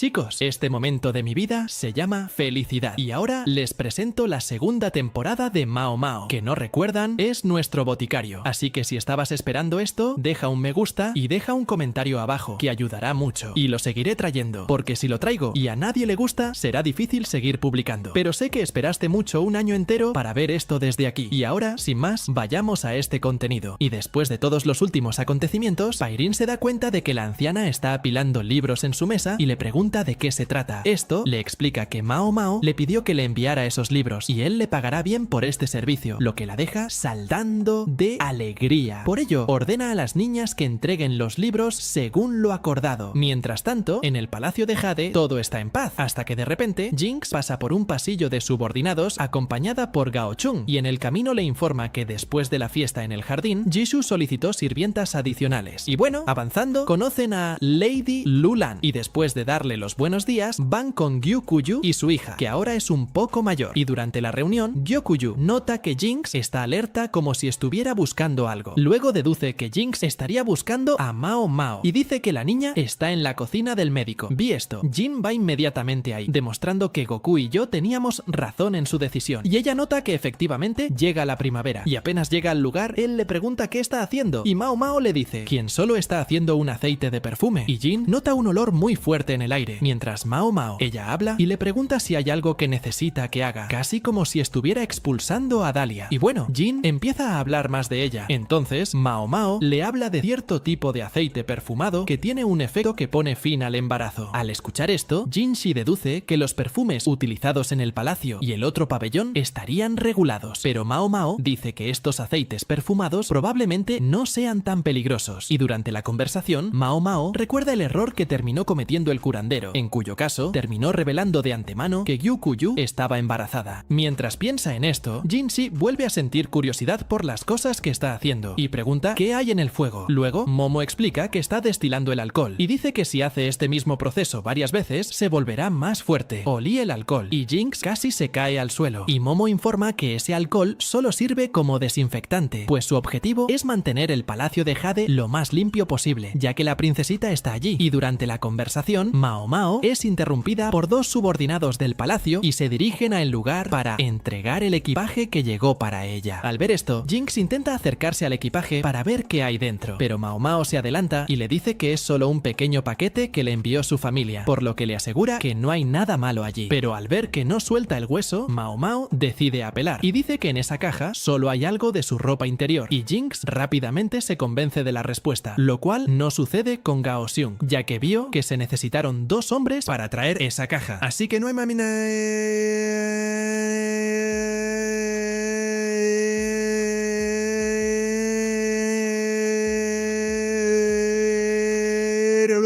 Chicos, este momento de mi vida se llama felicidad. Y ahora les presento la segunda temporada de Mao Mao, que no recuerdan, es nuestro boticario. Así que si estabas esperando esto, deja un me gusta y deja un comentario abajo, que ayudará mucho. Y lo seguiré trayendo, porque si lo traigo y a nadie le gusta, será difícil seguir publicando. Pero sé que esperaste mucho, un año entero, para ver esto desde aquí. Y ahora, sin más, vayamos a este contenido. Y después de todos los últimos acontecimientos, Pairin se da cuenta de que la anciana está apilando libros en su mesa y le pregunta de qué se trata. Esto le explica que Mao Mao le pidió que le enviara esos libros y él le pagará bien por este servicio, lo que la deja saltando de alegría. Por ello, ordena a las niñas que entreguen los libros según lo acordado. Mientras tanto, en el palacio de Jade todo está en paz, hasta que de repente Jinx pasa por un pasillo de subordinados acompañada por Gao Chun y en el camino le informa que después de la fiesta en el jardín, Jisoo solicitó sirvientas adicionales. Y bueno, avanzando, conocen a Lady Lulan y después de darle los buenos días, van con Gyukuyu y su hija, que ahora es un poco mayor. Y durante la reunión, Gyukuyu nota que Jinx está alerta como si estuviera buscando algo. Luego deduce que Jinx estaría buscando a Mao Mao y dice que la niña está en la cocina del médico. Vi esto. Jin va inmediatamente ahí, demostrando que Goku y yo teníamos razón en su decisión. Y ella nota que efectivamente llega la primavera. Y apenas llega al lugar, él le pregunta qué está haciendo. Y Mao Mao le dice, quien solo está haciendo un aceite de perfume. Y Jin nota un olor muy fuerte en el aire. Mientras Mao Mao, ella habla y le pregunta si hay algo que necesita que haga, casi como si estuviera expulsando a Dahlia. Y bueno, Jin empieza a hablar más de ella. Entonces, Mao Mao le habla de cierto tipo de aceite perfumado que tiene un efecto que pone fin al embarazo. Al escuchar esto, Jinshi deduce que los perfumes utilizados en el palacio y el otro pabellón estarían regulados, pero Mao Mao dice que estos aceites perfumados probablemente no sean tan peligrosos. Y durante la conversación, Mao Mao recuerda el error que terminó cometiendo el curandero, en cuyo caso terminó revelando de antemano que Gyukuyu estaba embarazada. Mientras piensa en esto, Jinshi vuelve a sentir curiosidad por las cosas que está haciendo y pregunta qué hay en el fuego. Luego, Momo explica que está destilando el alcohol y dice que si hace este mismo proceso varias veces, se volverá más fuerte. Olí el alcohol y Jinx casi se cae al suelo y Momo informa que ese alcohol solo sirve como desinfectante, pues su objetivo es mantener el palacio de Jade lo más limpio posible, ya que la princesita está allí. Y durante la conversación, Mao Mao es interrumpida por dos subordinados del palacio y se dirigen al lugar para entregar el equipaje que llegó para ella. Al ver esto, Jinx intenta acercarse al equipaje para ver qué hay dentro, pero Mao Mao se adelanta y le dice que es solo un pequeño paquete que le envió su familia, por lo que le asegura que no hay nada malo allí. Pero al ver que no suelta el hueso, Mao Mao decide apelar y dice que en esa caja solo hay algo de su ropa interior, y Jinx rápidamente se convence de la respuesta, lo cual no sucede con Gao Xiong, ya que vio que se necesitaron dos hombres para traer esa caja. Así que no hay mamina...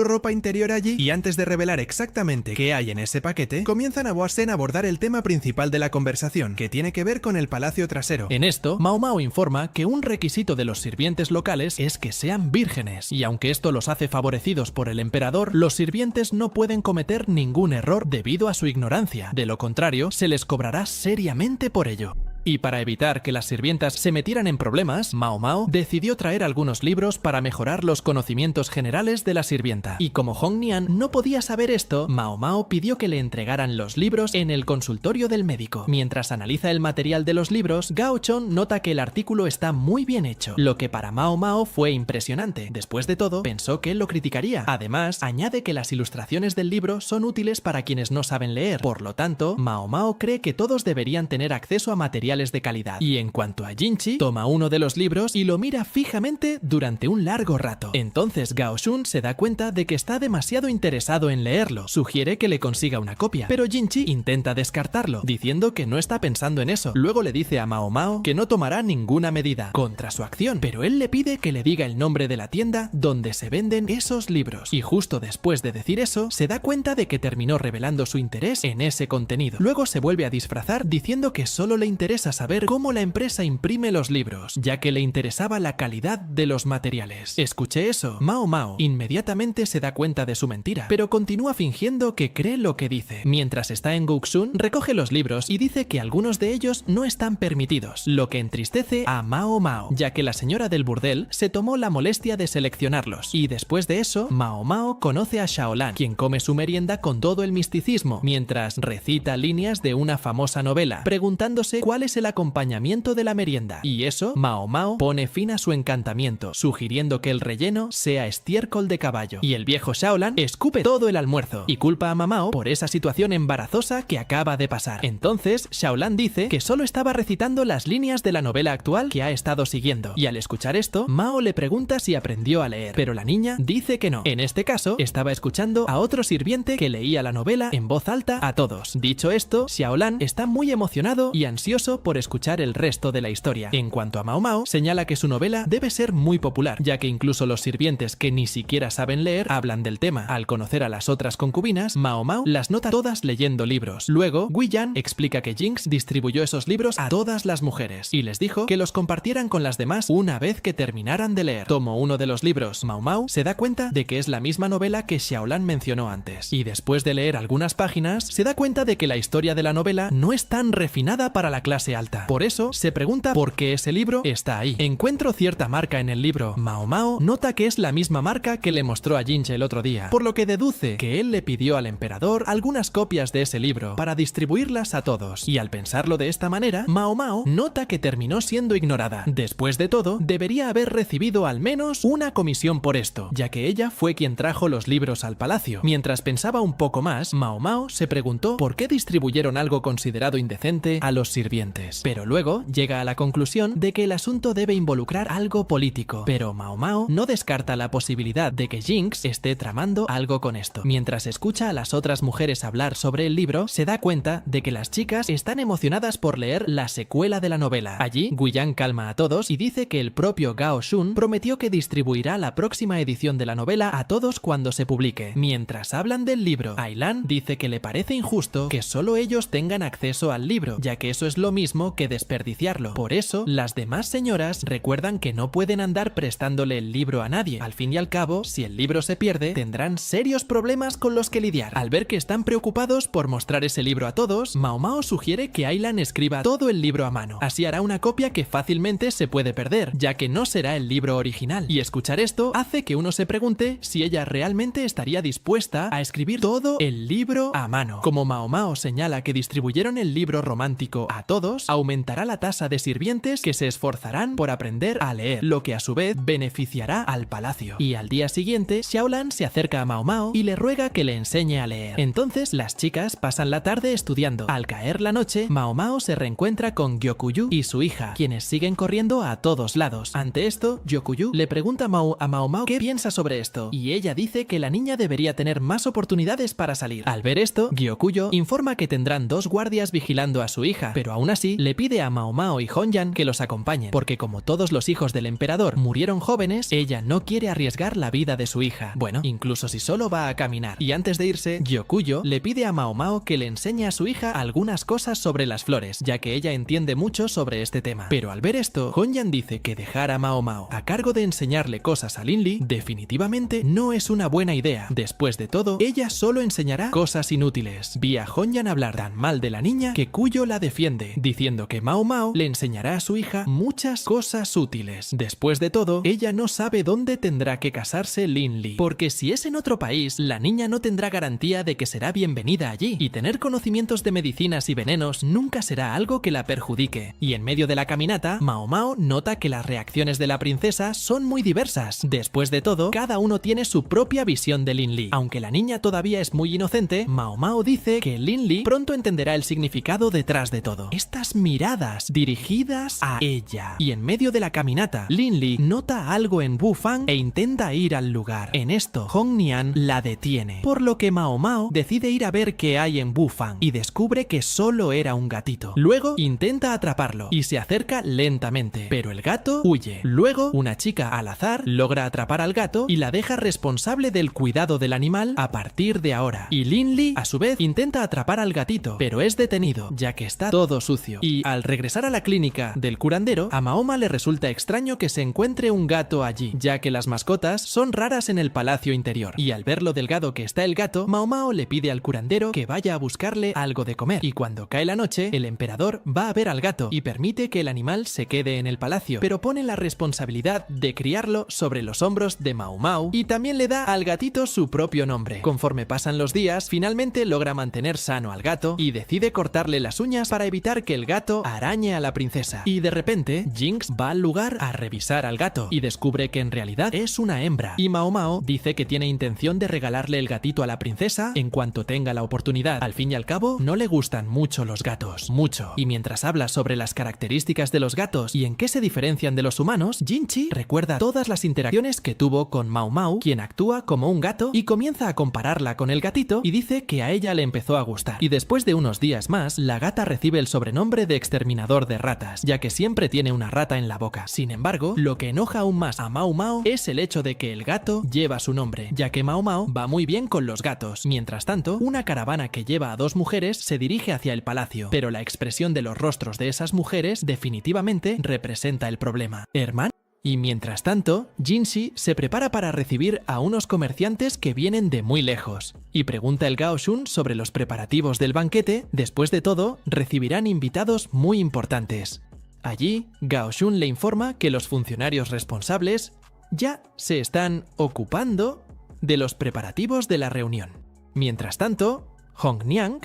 ropa interior allí, y antes de revelar exactamente qué hay en ese paquete, comienzan a Boasen a abordar el tema principal de la conversación, que tiene que ver con el palacio trasero. En esto, Mao Mao informa que un requisito de los sirvientes locales es que sean vírgenes, y aunque esto los hace favorecidos por el emperador, los sirvientes no pueden cometer ningún error debido a su ignorancia. De lo contrario, se les cobrará seriamente por ello. Y para evitar que las sirvientas se metieran en problemas, Mao Mao decidió traer algunos libros para mejorar los conocimientos generales de la sirvienta. Y como Hong Nian no podía saber esto, Mao Mao pidió que le entregaran los libros en el consultorio del médico. Mientras analiza el material de los libros, Gao Chon nota que el artículo está muy bien hecho, lo que para Mao Mao fue impresionante. Después de todo, pensó que él lo criticaría. Además, añade que las ilustraciones del libro son útiles para quienes no saben leer. Por lo tanto, Mao Mao cree que todos deberían tener acceso a materiales de calidad. Y en cuanto a Jinchi, toma uno de los libros y lo mira fijamente durante un largo rato. Entonces Gao Shun se da cuenta de que está demasiado interesado en leerlo. Sugiere que le consiga una copia, pero Jinchi intenta descartarlo, diciendo que no está pensando en eso. Luego le dice a Mao Mao que no tomará ninguna medida contra su acción, pero él le pide que le diga el nombre de la tienda donde se venden esos libros. Y justo después de decir eso, se da cuenta de que terminó revelando su interés en ese contenido. Luego se vuelve a disfrazar diciendo que solo le interesa a saber cómo la empresa imprime los libros, ya que le interesaba la calidad de los materiales. Escuché eso. Mao Mao inmediatamente se da cuenta de su mentira, pero continúa fingiendo que cree lo que dice. Mientras está en Guksun, recoge los libros y dice que algunos de ellos no están permitidos, lo que entristece a Mao Mao, ya que la señora del burdel se tomó la molestia de seleccionarlos. Y después de eso, Mao Mao conoce a Xiaolan, quien come su merienda con todo el misticismo, mientras recita líneas de una famosa novela, preguntándose cuál es el acompañamiento de la merienda. Y eso, Mao Mao pone fin a su encantamiento, sugiriendo que el relleno sea estiércol de caballo. Y el viejo Xiaolan escupe todo el almuerzo y culpa a Mamao por esa situación embarazosa que acaba de pasar. Entonces, Xiaolan dice que solo estaba recitando las líneas de la novela actual que ha estado siguiendo. Y al escuchar esto, Mao le pregunta si aprendió a leer, pero la niña dice que no. En este caso, estaba escuchando a otro sirviente que leía la novela en voz alta a todos. Dicho esto, Xiaolan está muy emocionado y ansioso por escuchar el resto de la historia. En cuanto a Mao Mao, señala que su novela debe ser muy popular, ya que incluso los sirvientes que ni siquiera saben leer hablan del tema. Al conocer a las otras concubinas, Mao Mao las nota todas leyendo libros. Luego, Guiyan explica que Jinx distribuyó esos libros a todas las mujeres y les dijo que los compartieran con las demás una vez que terminaran de leer. Tomo uno de los libros. Mao Mao se da cuenta de que es la misma novela que Xiaolan mencionó antes. Y después de leer algunas páginas, se da cuenta de que la historia de la novela no es tan refinada para la clase alta. Por eso, se pregunta por qué ese libro está ahí. Encuentro cierta marca en el libro. Mao Mao nota que es la misma marca que le mostró a Jinx el otro día, por lo que deduce que él le pidió al emperador algunas copias de ese libro para distribuirlas a todos. Y al pensarlo de esta manera, Mao Mao nota que terminó siendo ignorada. Después de todo, debería haber recibido al menos una comisión por esto, ya que ella fue quien trajo los libros al palacio. Mientras pensaba un poco más, Mao Mao se preguntó por qué distribuyeron algo considerado indecente a los sirvientes. Pero luego llega a la conclusión de que el asunto debe involucrar algo político. Pero Mao Mao no descarta la posibilidad de que Jinx esté tramando algo con esto. Mientras escucha a las otras mujeres hablar sobre el libro, se da cuenta de que las chicas están emocionadas por leer la secuela de la novela. Allí, Guiyan calma a todos y dice que el propio Gao Shun prometió que distribuirá la próxima edición de la novela a todos cuando se publique. Mientras hablan del libro, Ailan dice que le parece injusto que solo ellos tengan acceso al libro, ya que eso es lo mismo que desperdiciarlo. Por eso, las demás señoras recuerdan que no pueden andar prestándole el libro a nadie. Al fin y al cabo, si el libro se pierde, tendrán serios problemas con los que lidiar. Al ver que están preocupados por mostrar ese libro a todos, Mao Mao sugiere que Ailan escriba todo el libro a mano. Así hará una copia que fácilmente se puede perder, ya que no será el libro original. Y escuchar esto hace que uno se pregunte si ella realmente estaría dispuesta a escribir todo el libro a mano. Como Mao Mao señala que distribuyeron el libro romántico a todos, aumentará la tasa de sirvientes que se esforzarán por aprender a leer, lo que a su vez beneficiará al palacio. Y al día siguiente, Xiaolan se acerca a Mao Mao y le ruega que le enseñe a leer. Entonces las chicas pasan la tarde estudiando. Al caer la noche, Mao Mao se reencuentra con Gyokuyu y su hija, quienes siguen corriendo a todos lados. Ante esto, Gyokuyu le pregunta a Mao Mao qué piensa sobre esto, y ella dice que la niña debería tener más oportunidades para salir. Al ver esto, Gyokuyo informa que tendrán 2 guardias vigilando a su hija, pero aún así le pide a Mao Mao y Honjan que los acompañen, porque como todos los hijos del emperador murieron jóvenes, ella no quiere arriesgar la vida de su hija. Bueno, incluso si solo va a caminar. Y antes de irse, Gyokuyo le pide a Mao Mao que le enseñe a su hija algunas cosas sobre las flores, ya que ella entiende mucho sobre este tema. Pero al ver esto, Honjan dice que dejar a Mao Mao a cargo de enseñarle cosas a Linli definitivamente no es una buena idea. Después de todo, ella solo enseñará cosas inútiles. Vi a Honjan hablar tan mal de la niña que Kuyo la defiende, diciendo que Mao Mao le enseñará a su hija muchas cosas útiles. Después de todo, ella no sabe dónde tendrá que casarse Linli, porque si es en otro país, la niña no tendrá garantía de que será bienvenida allí, y tener conocimientos de medicinas y venenos nunca será algo que la perjudique. Y en medio de la caminata, Mao Mao nota que las reacciones de la princesa son muy diversas. Después de todo, cada uno tiene su propia visión de Linli. Aunque la niña todavía es muy inocente, Mao Mao dice que Linli pronto entenderá el significado detrás de todo. Estas miradas dirigidas a ella. Y en medio de la caminata, Linli nota algo en Wu Fang e intenta ir al lugar. En esto, Hong Nian la detiene, por lo que Mao Mao decide ir a ver qué hay en Wu Fang y descubre que solo era un gatito. Luego intenta atraparlo y se acerca lentamente, pero el gato huye. Luego, una chica al azar logra atrapar al gato y la deja responsable del cuidado del animal a partir de ahora. Y Linli, a su vez, intenta atrapar al gatito, pero es detenido, ya que está todo sucio. sucio. Y al regresar a la clínica del curandero, a Mahoma le resulta extraño que se encuentre un gato allí, ya que las mascotas son raras en el palacio interior. Y al ver lo delgado que está el gato, Mao Mao le pide al curandero que vaya a buscarle algo de comer. Y cuando cae la noche, el emperador va a ver al gato y permite que el animal se quede en el palacio, pero pone la responsabilidad de criarlo sobre los hombros de Mao Mao y también le da al gatito su propio nombre. Conforme pasan los días, finalmente logra mantener sano al gato y decide cortarle las uñas para evitar que el gato arañe a la princesa. Y de repente, Jinx va al lugar a revisar al gato y descubre que en realidad es una hembra. Y Mao Mao dice que tiene intención de regalarle el gatito a la princesa en cuanto tenga la oportunidad. Al fin y al cabo, no le gustan mucho los gatos, mucho. Y mientras habla sobre las características de los gatos y en qué se diferencian de los humanos, Jinchi recuerda todas las interacciones que tuvo con Mao Mao, quien actúa como un gato, y comienza a compararla con el gatito y dice que a ella le empezó a gustar. Y después de unos días más, la gata recibe el sobrenombre de exterminador de ratas, ya que siempre tiene una rata en la boca. Sin embargo, lo que enoja aún más a Mao Mao es el hecho de que el gato lleva su nombre, ya que Mao Mao va muy bien con los gatos. Mientras tanto, una caravana que lleva a dos mujeres se dirige hacia el palacio, pero la expresión de los rostros de esas mujeres definitivamente representa el problema. ¿Hermano? Y mientras tanto, Jinxi se prepara para recibir a unos comerciantes que vienen de muy lejos y pregunta el Gao Shun sobre los preparativos del banquete. Después de todo, recibirán invitados muy importantes. Allí, Gao Shun le informa que los funcionarios responsables ya se están ocupando de los preparativos de la reunión. Mientras tanto, Hong Niang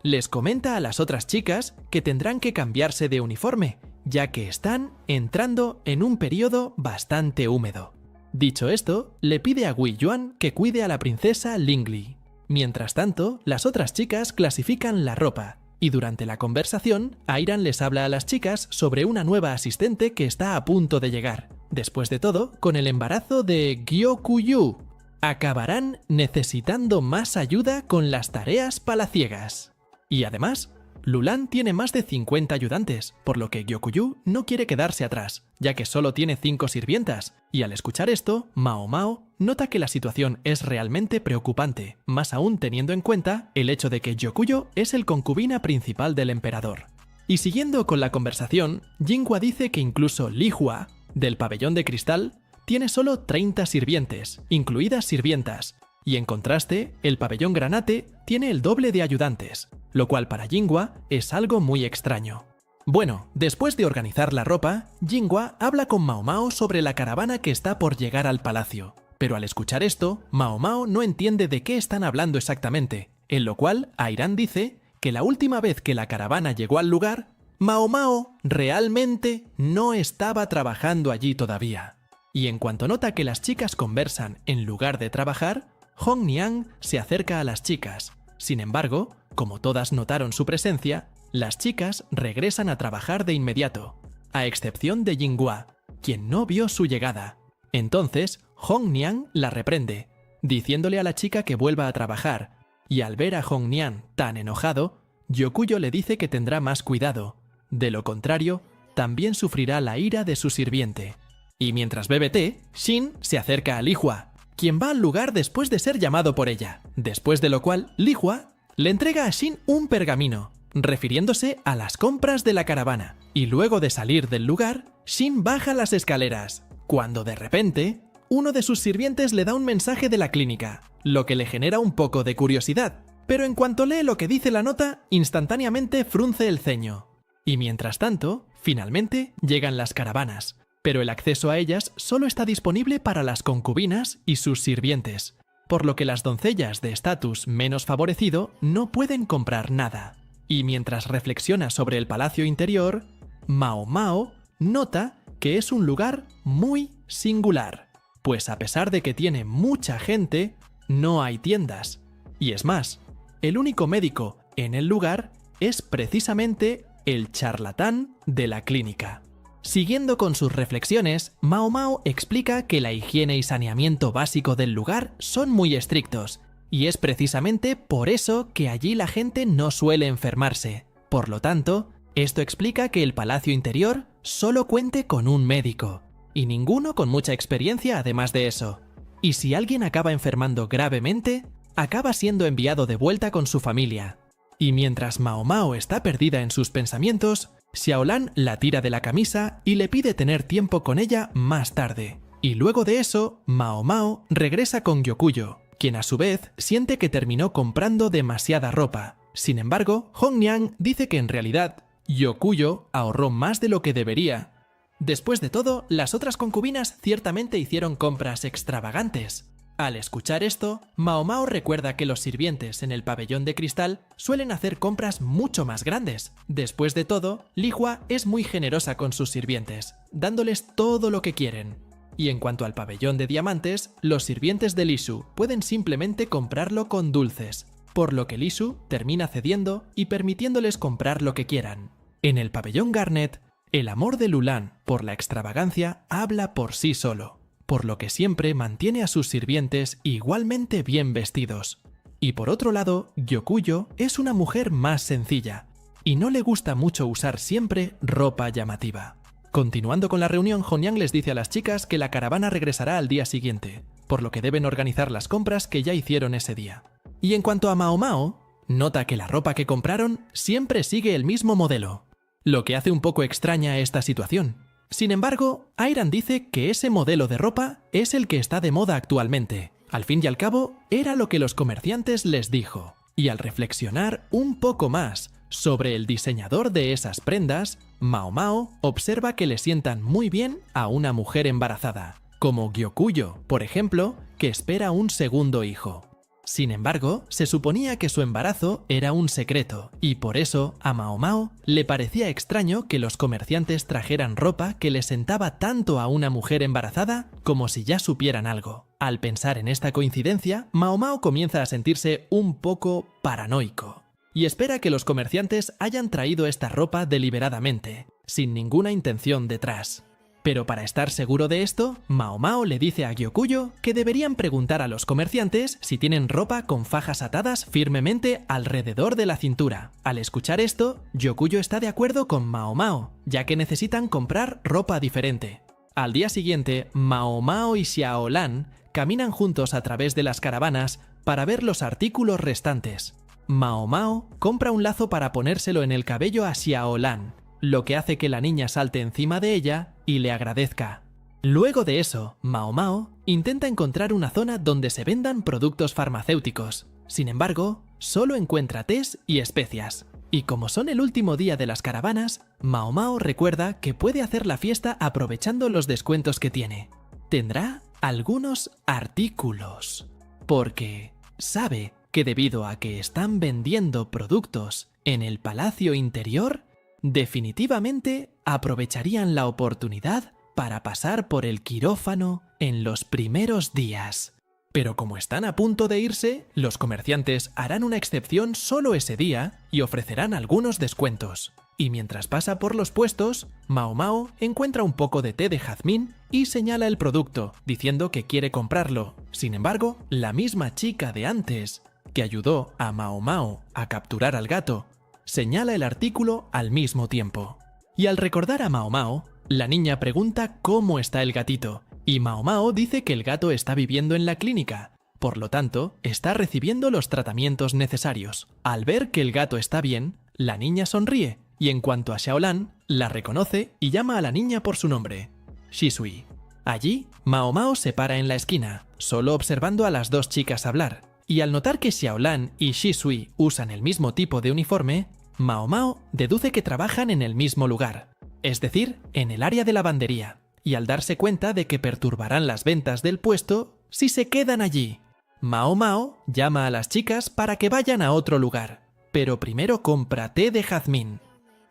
les comenta a las otras chicas que tendrán que cambiarse de uniforme, ya que están entrando en un periodo bastante húmedo. Dicho esto, le pide a Wei Yuan que cuide a la princesa Lingli. Mientras tanto, las otras chicas clasifican la ropa, y durante la conversación, Airan les habla a las chicas sobre una nueva asistente que está a punto de llegar. Después de todo, con el embarazo de Gyokuyu, acabarán necesitando más ayuda con las tareas palaciegas. Y además, Lulan tiene más de 50 ayudantes, por lo que Gyokuyu no quiere quedarse atrás, ya que solo tiene 5 sirvientas, y al escuchar esto, Mao Mao nota que la situación es realmente preocupante, más aún teniendo en cuenta el hecho de que Gyokuyu es el concubina principal del emperador. Y siguiendo con la conversación, Jinghua dice que incluso Li Hua, del pabellón de cristal, tiene solo 30 sirvientes, incluidas sirvientas, y en contraste, el pabellón granate tiene el doble de ayudantes, lo cual para Jinghua es algo muy extraño. Bueno, después de organizar la ropa, Jinghua habla con Mao Mao sobre la caravana que está por llegar al palacio. Pero al escuchar esto, Mao Mao no entiende de qué están hablando exactamente, en lo cual Airan dice que la última vez que la caravana llegó al lugar, Mao Mao realmente no estaba trabajando allí todavía. Y en cuanto nota que las chicas conversan en lugar de trabajar, Hong Niang se acerca a las chicas. Sin embargo, como todas notaron su presencia, las chicas regresan a trabajar de inmediato, a excepción de Jinghua, quien no vio su llegada. Entonces, Hong Niang la reprende, diciéndole a la chica que vuelva a trabajar, y al ver a Hong Niang tan enojado, Gyokuyu le dice que tendrá más cuidado, de lo contrario, también sufrirá la ira de su sirviente. Y mientras bebe té, Shin se acerca a Li Hua, quien va al lugar después de ser llamado por ella, después de lo cual Li Hua le entrega a Shin un pergamino, refiriéndose a las compras de la caravana, y luego de salir del lugar, Shin baja las escaleras, cuando de repente, uno de sus sirvientes le da un mensaje de la clínica, lo que le genera un poco de curiosidad, pero en cuanto lee lo que dice la nota, instantáneamente frunce el ceño. Y mientras tanto, finalmente llegan las caravanas, pero el acceso a ellas solo está disponible para las concubinas y sus sirvientes, por lo que las doncellas de estatus menos favorecido no pueden comprar nada. Y mientras reflexiona sobre el palacio interior, Mao Mao nota que es un lugar muy singular, pues a pesar de que tiene mucha gente, no hay tiendas. Y es más, el único médico en el lugar es precisamente el charlatán de la clínica. Siguiendo con sus reflexiones, Mao Mao explica que la higiene y saneamiento básico del lugar son muy estrictos, y es precisamente por eso que allí la gente no suele enfermarse. Por lo tanto, esto explica que el palacio interior solo cuente con un médico, y ninguno con mucha experiencia además de eso. Y si alguien acaba enfermando gravemente, acaba siendo enviado de vuelta con su familia. Y mientras Mao Mao está perdida en sus pensamientos, Xiaolan la tira de la camisa y le pide tener tiempo con ella más tarde. Y luego de eso, Mao Mao regresa con Gyokuyo, quien a su vez siente que terminó comprando demasiada ropa. Sin embargo, Hongniang dice que en realidad Gyokuyo ahorró más de lo que debería. Después de todo, las otras concubinas ciertamente hicieron compras extravagantes. Al escuchar esto, Mao Mao recuerda que los sirvientes en el pabellón de cristal suelen hacer compras mucho más grandes. Después de todo, Li Hua es muy generosa con sus sirvientes, dándoles todo lo que quieren. Y en cuanto al pabellón de diamantes, los sirvientes de Li Shu pueden simplemente comprarlo con dulces, por lo que Li Shu termina cediendo y permitiéndoles comprar lo que quieran. En el pabellón Garnet, el amor de Lulan por la extravagancia habla por sí solo, por lo que siempre mantiene a sus sirvientes igualmente bien vestidos. Y por otro lado, Gyokuyo es una mujer más sencilla, y no le gusta mucho usar siempre ropa llamativa. Continuando con la reunión, Hongniang les dice a las chicas que la caravana regresará al día siguiente, por lo que deben organizar las compras que ya hicieron ese día. Y en cuanto a Mao Mao, nota que la ropa que compraron siempre sigue el mismo modelo, lo que hace un poco extraña esta situación. Sin embargo, Airan dice que ese modelo de ropa es el que está de moda actualmente. Al fin y al cabo, era lo que los comerciantes les dijo. Y al reflexionar un poco más sobre el diseñador de esas prendas, Mao Mao observa que le sientan muy bien a una mujer embarazada, como Gyokuyo, por ejemplo, que espera un segundo hijo. Sin embargo, se suponía que su embarazo era un secreto, y por eso a Mao Mao le parecía extraño que los comerciantes trajeran ropa que le sentaba tanto a una mujer embarazada como si ya supieran algo. Al pensar en esta coincidencia, Mao Mao comienza a sentirse un poco paranoico, y espera que los comerciantes hayan traído esta ropa deliberadamente, sin ninguna intención detrás. Pero para estar seguro de esto, Mao Mao le dice a Gyokuyo que deberían preguntar a los comerciantes si tienen ropa con fajas atadas firmemente alrededor de la cintura. Al escuchar esto, Gyokuyo está de acuerdo con Mao Mao, ya que necesitan comprar ropa diferente. Al día siguiente, Mao Mao y Xiaolan caminan juntos a través de las caravanas para ver los artículos restantes. Mao Mao compra un lazo para ponérselo en el cabello a Xiaolan, lo que hace que la niña salte encima de ella y le agradezca. Luego de eso, Mao Mao intenta encontrar una zona donde se vendan productos farmacéuticos. Sin embargo, solo encuentra tés y especias. Y como son el último día de las caravanas, Mao Mao recuerda que puede hacer la fiesta aprovechando los descuentos que tiene. Tendrá algunos artículos, porque sabe que debido a que están vendiendo productos en el palacio interior, definitivamente aprovecharían la oportunidad para pasar por el quirófano en los primeros días. Pero como están a punto de irse, los comerciantes harán una excepción solo ese día y ofrecerán algunos descuentos. Y mientras pasa por los puestos, Mao Mao encuentra un poco de té de jazmín y señala el producto, diciendo que quiere comprarlo. Sin embargo, la misma chica de antes, que ayudó a Mao Mao a capturar al gato, señala el artículo al mismo tiempo. Y al recordar a Mao Mao, la niña pregunta cómo está el gatito, y Mao Mao dice que el gato está viviendo en la clínica, por lo tanto, está recibiendo los tratamientos necesarios. Al ver que el gato está bien, la niña sonríe, y en cuanto a Xiaolan, la reconoce y llama a la niña por su nombre, Shisui. Allí, Mao Mao se para en la esquina, solo observando a las dos chicas hablar, y al notar que Xiaolan y Shisui usan el mismo tipo de uniforme, Mao Mao deduce que trabajan en el mismo lugar, es decir, en el área de lavandería, y al darse cuenta de que perturbarán las ventas del puesto si se quedan allí, Mao Mao llama a las chicas para que vayan a otro lugar, pero primero compra té de jazmín.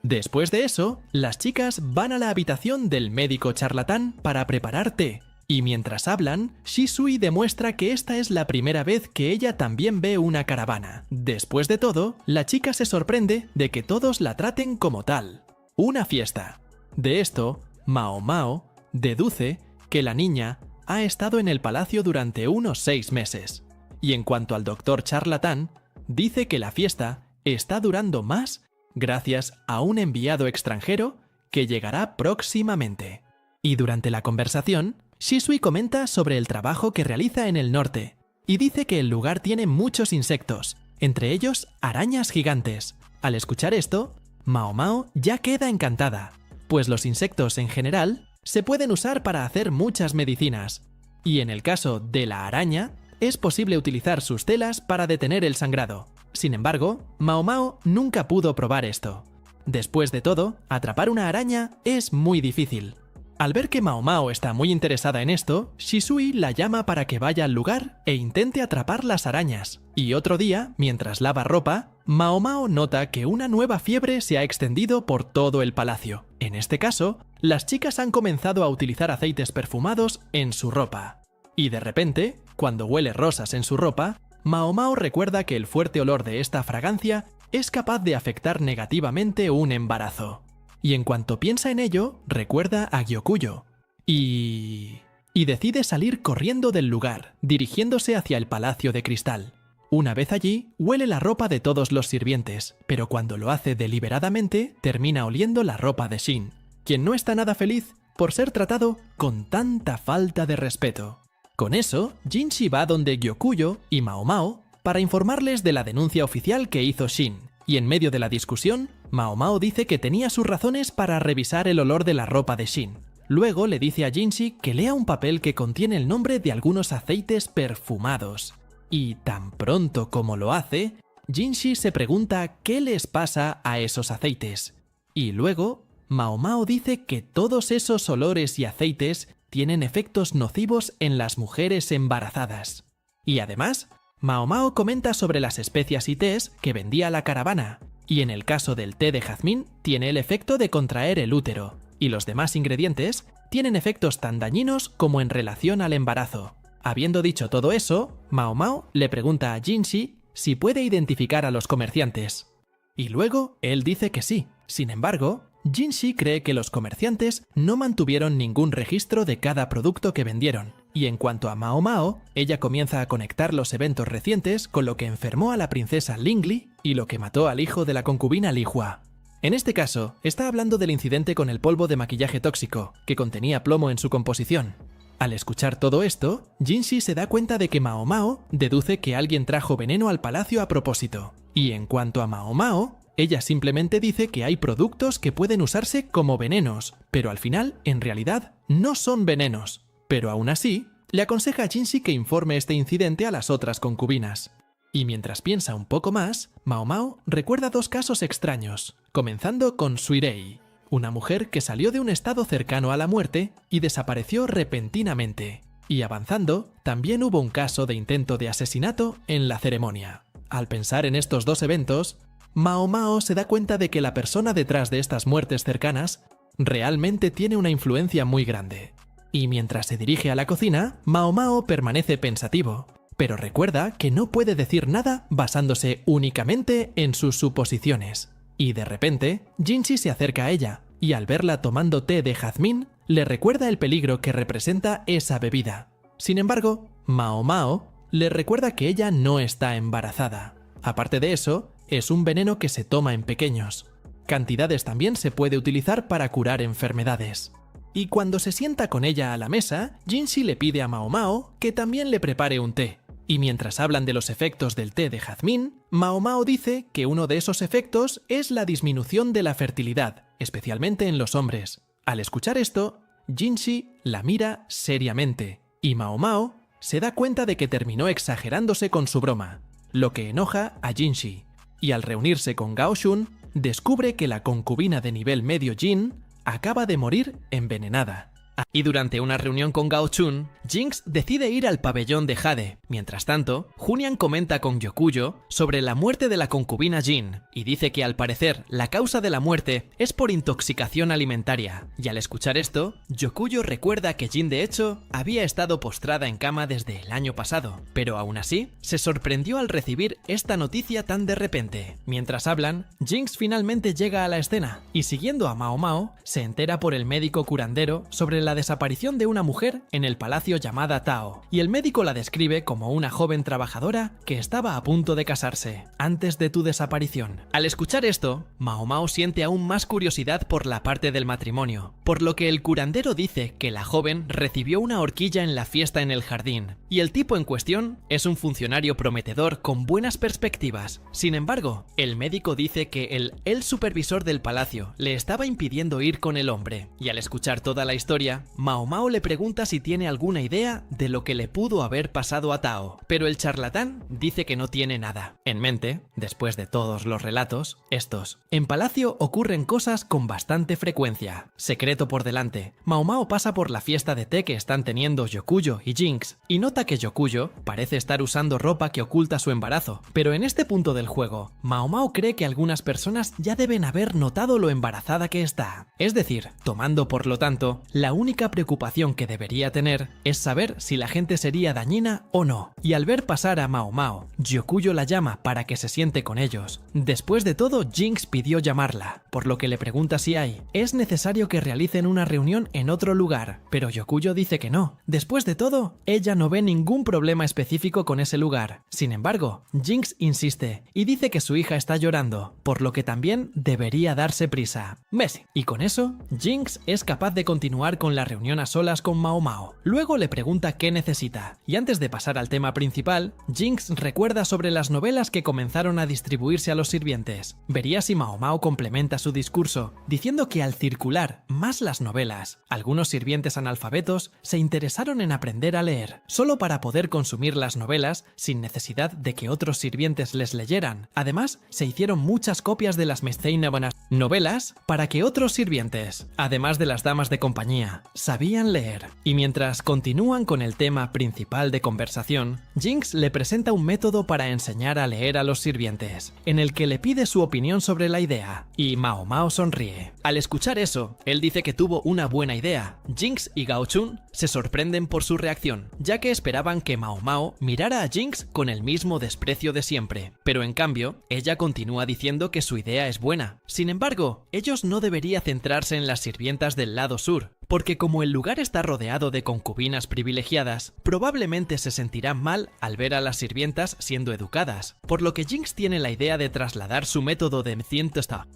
Después de eso, las chicas van a la habitación del médico charlatán para preparar té, y mientras hablan, Shisui demuestra que esta es la primera vez que ella también ve una caravana. Después de todo, la chica se sorprende de que todos la traten como tal, una fiesta. De esto, Mao Mao deduce que la niña ha estado en el palacio durante unos 6 meses. Y en cuanto al doctor charlatán, dice que la fiesta está durando más gracias a un enviado extranjero que llegará próximamente. Y durante la conversación, Shisui comenta sobre el trabajo que realiza en el norte, y dice que el lugar tiene muchos insectos, entre ellos arañas gigantes. Al escuchar esto, Mao Mao ya queda encantada, pues los insectos en general se pueden usar para hacer muchas medicinas, y en el caso de la araña, es posible utilizar sus telas para detener el sangrado. Sin embargo, Mao Mao nunca pudo probar esto. Después de todo, atrapar una araña es muy difícil. Al ver que Mao Mao está muy interesada en esto, Shisui la llama para que vaya al lugar e intente atrapar las arañas. Y otro día, mientras lava ropa, Mao Mao nota que una nueva fiebre se ha extendido por todo el palacio. En este caso, las chicas han comenzado a utilizar aceites perfumados en su ropa. Y de repente, cuando huele rosas en su ropa, Mao Mao recuerda que el fuerte olor de esta fragancia es capaz de afectar negativamente un embarazo. Y en cuanto piensa en ello, recuerda a Gyokuyo. Y decide salir corriendo del lugar, dirigiéndose hacia el Palacio de Cristal. Una vez allí, huele la ropa de todos los sirvientes, pero cuando lo hace deliberadamente, termina oliendo la ropa de Shin, quien no está nada feliz por ser tratado con tanta falta de respeto. Con eso, Jinshi va donde Gyokuyo y Mao Mao para informarles de la denuncia oficial que hizo Shin, y en medio de la discusión, Mao Mao dice que tenía sus razones para revisar el olor de la ropa de Shin. Luego le dice a Jinshi que lea un papel que contiene el nombre de algunos aceites perfumados. Y tan pronto como lo hace, Jinshi se pregunta qué les pasa a esos aceites. Y luego, Mao Mao dice que todos esos olores y aceites tienen efectos nocivos en las mujeres embarazadas. Y además, Mao Mao comenta sobre las especias y tés que vendía la caravana, y en el caso del té de jazmín tiene el efecto de contraer el útero, y los demás ingredientes tienen efectos tan dañinos como en relación al embarazo. Habiendo dicho todo eso, Mao Mao le pregunta a Jinshi si puede identificar a los comerciantes. Y luego él dice que sí. Sin embargo, Jinshi cree que los comerciantes no mantuvieron ningún registro de cada producto que vendieron. Y en cuanto a Mao Mao, ella comienza a conectar los eventos recientes con lo que enfermó a la princesa Lingli y lo que mató al hijo de la concubina Li Hua. En este caso, está hablando del incidente con el polvo de maquillaje tóxico, que contenía plomo en su composición. Al escuchar todo esto, Jinshi se da cuenta de que Mao Mao deduce que alguien trajo veneno al palacio a propósito. Y en cuanto a Mao Mao, ella simplemente dice que hay productos que pueden usarse como venenos, pero al final, en realidad, no son venenos. Pero aún así, le aconseja a Jinshi que informe este incidente a las otras concubinas. Y mientras piensa un poco más, Mao Mao recuerda dos casos extraños, comenzando con Suirei, una mujer que salió de un estado cercano a la muerte y desapareció repentinamente. Y avanzando, también hubo un caso de intento de asesinato en la ceremonia. Al pensar en estos dos eventos, Mao Mao se da cuenta de que la persona detrás de estas muertes cercanas realmente tiene una influencia muy grande. Y mientras se dirige a la cocina, Mao Mao permanece pensativo, pero recuerda que no puede decir nada basándose únicamente en sus suposiciones. Y de repente, Jinshi se acerca a ella, y al verla tomando té de jazmín, le recuerda el peligro que representa esa bebida. Sin embargo, Mao Mao le recuerda que ella no está embarazada. Aparte de eso, es un veneno que se toma en pequeños. Cantidades también se puede utilizar para curar enfermedades. Y cuando se sienta con ella a la mesa, Jinshi le pide a Mao Mao que también le prepare un té. Y mientras hablan de los efectos del té de jazmín, Mao Mao dice que uno de esos efectos es la disminución de la fertilidad, especialmente en los hombres. Al escuchar esto, Jinshi la mira seriamente, y Mao Mao se da cuenta de que terminó exagerándose con su broma, lo que enoja a Jinshi. Y al reunirse con Gao Shun, descubre que la concubina de nivel medio Jin acaba de morir envenenada. Y durante una reunión con Gao Chun, Jinx decide ir al pabellón de Jade. Mientras tanto, Hunian comenta con Gyokuyo sobre la muerte de la concubina Jin y dice que al parecer la causa de la muerte es por intoxicación alimentaria. Y al escuchar esto, Gyokuyo recuerda que Jin de hecho había estado postrada en cama desde el año pasado, pero aún así se sorprendió al recibir esta noticia tan de repente. Mientras hablan, Jinx finalmente llega a la escena y siguiendo a Mao Mao, se entera por el médico curandero sobre la desaparición de una mujer en el palacio llamada Tao, y el médico la describe como una joven trabajadora que estaba a punto de casarse, antes de tu desaparición. Al escuchar esto, Mao Mao siente aún más curiosidad por la parte del matrimonio, por lo que el curandero dice que la joven recibió una horquilla en la fiesta en el jardín, y el tipo en cuestión es un funcionario prometedor con buenas perspectivas. Sin embargo, el médico dice que el supervisor del palacio le estaba impidiendo ir con el hombre, y al escuchar toda la historia, Mao Mao le pregunta si tiene alguna idea de lo que le pudo haber pasado a Tao, pero el charlatán dice que no tiene nada en mente, después de todos los relatos, estos. En palacio ocurren cosas con bastante frecuencia. Secreto por delante, Mao Mao pasa por la fiesta de té que están teniendo Yokuyo y Jinx, y nota que Yokuyo parece estar usando ropa que oculta su embarazo, pero en este punto del juego, Mao Mao cree que algunas personas ya deben haber notado lo embarazada que está. Es decir, tomando por lo tanto, la única preocupación que debería tener es saber si la gente sería dañina o no, y al ver pasar a Mao Mao, Yokuyo la llama para que se siente con ellos. Después de todo, Jinx pidió llamarla, por lo que le pregunta si es necesario que realicen una reunión en otro lugar, pero Yokuyo dice que no. Después de todo, ella no ve ningún problema específico con ese lugar. Sin embargo, Jinx insiste y dice que su hija está llorando, por lo que también debería darse prisa. ¿Ves? Y con eso, Jinx es capaz de continuar con la reunión a solas con Mao Mao. Luego le pregunta qué necesita, y antes de pasar al tema principal, Jinx recuerda sobre las novelas que comenzaron a distribuirse a los sirvientes. Vería si Mao Mao complementa su discurso, diciendo que al circular más las novelas, algunos sirvientes analfabetos se interesaron en aprender a leer, solo para poder consumir las novelas sin necesidad de que otros sirvientes les leyeran. Además, se hicieron muchas copias de las Meisteinabonas novelas para que otros sirvientes, además de las damas de compañía, sabían leer. Y mientras continúan con el tema principal de conversación, Jinx le presenta un método para enseñar a leer a los sirvientes, en el que le pide su opinión sobre la idea, y Mao Mao sonríe. Al escuchar eso, él dice que tuvo una buena idea. Jinx y Gao Chun se sorprenden por su reacción, ya que esperaban que Mao Mao mirara a Jinx con el mismo desprecio de siempre, pero en cambio, ella continúa diciendo que su idea es buena. Sin embargo, ellos no deberían centrarse en las sirvientas del lado sur, porque como el lugar está rodeado de concubinas privilegiadas, probablemente se sentirán mal al ver a las sirvientas siendo educadas, por lo que Jinx tiene la idea de trasladar su método de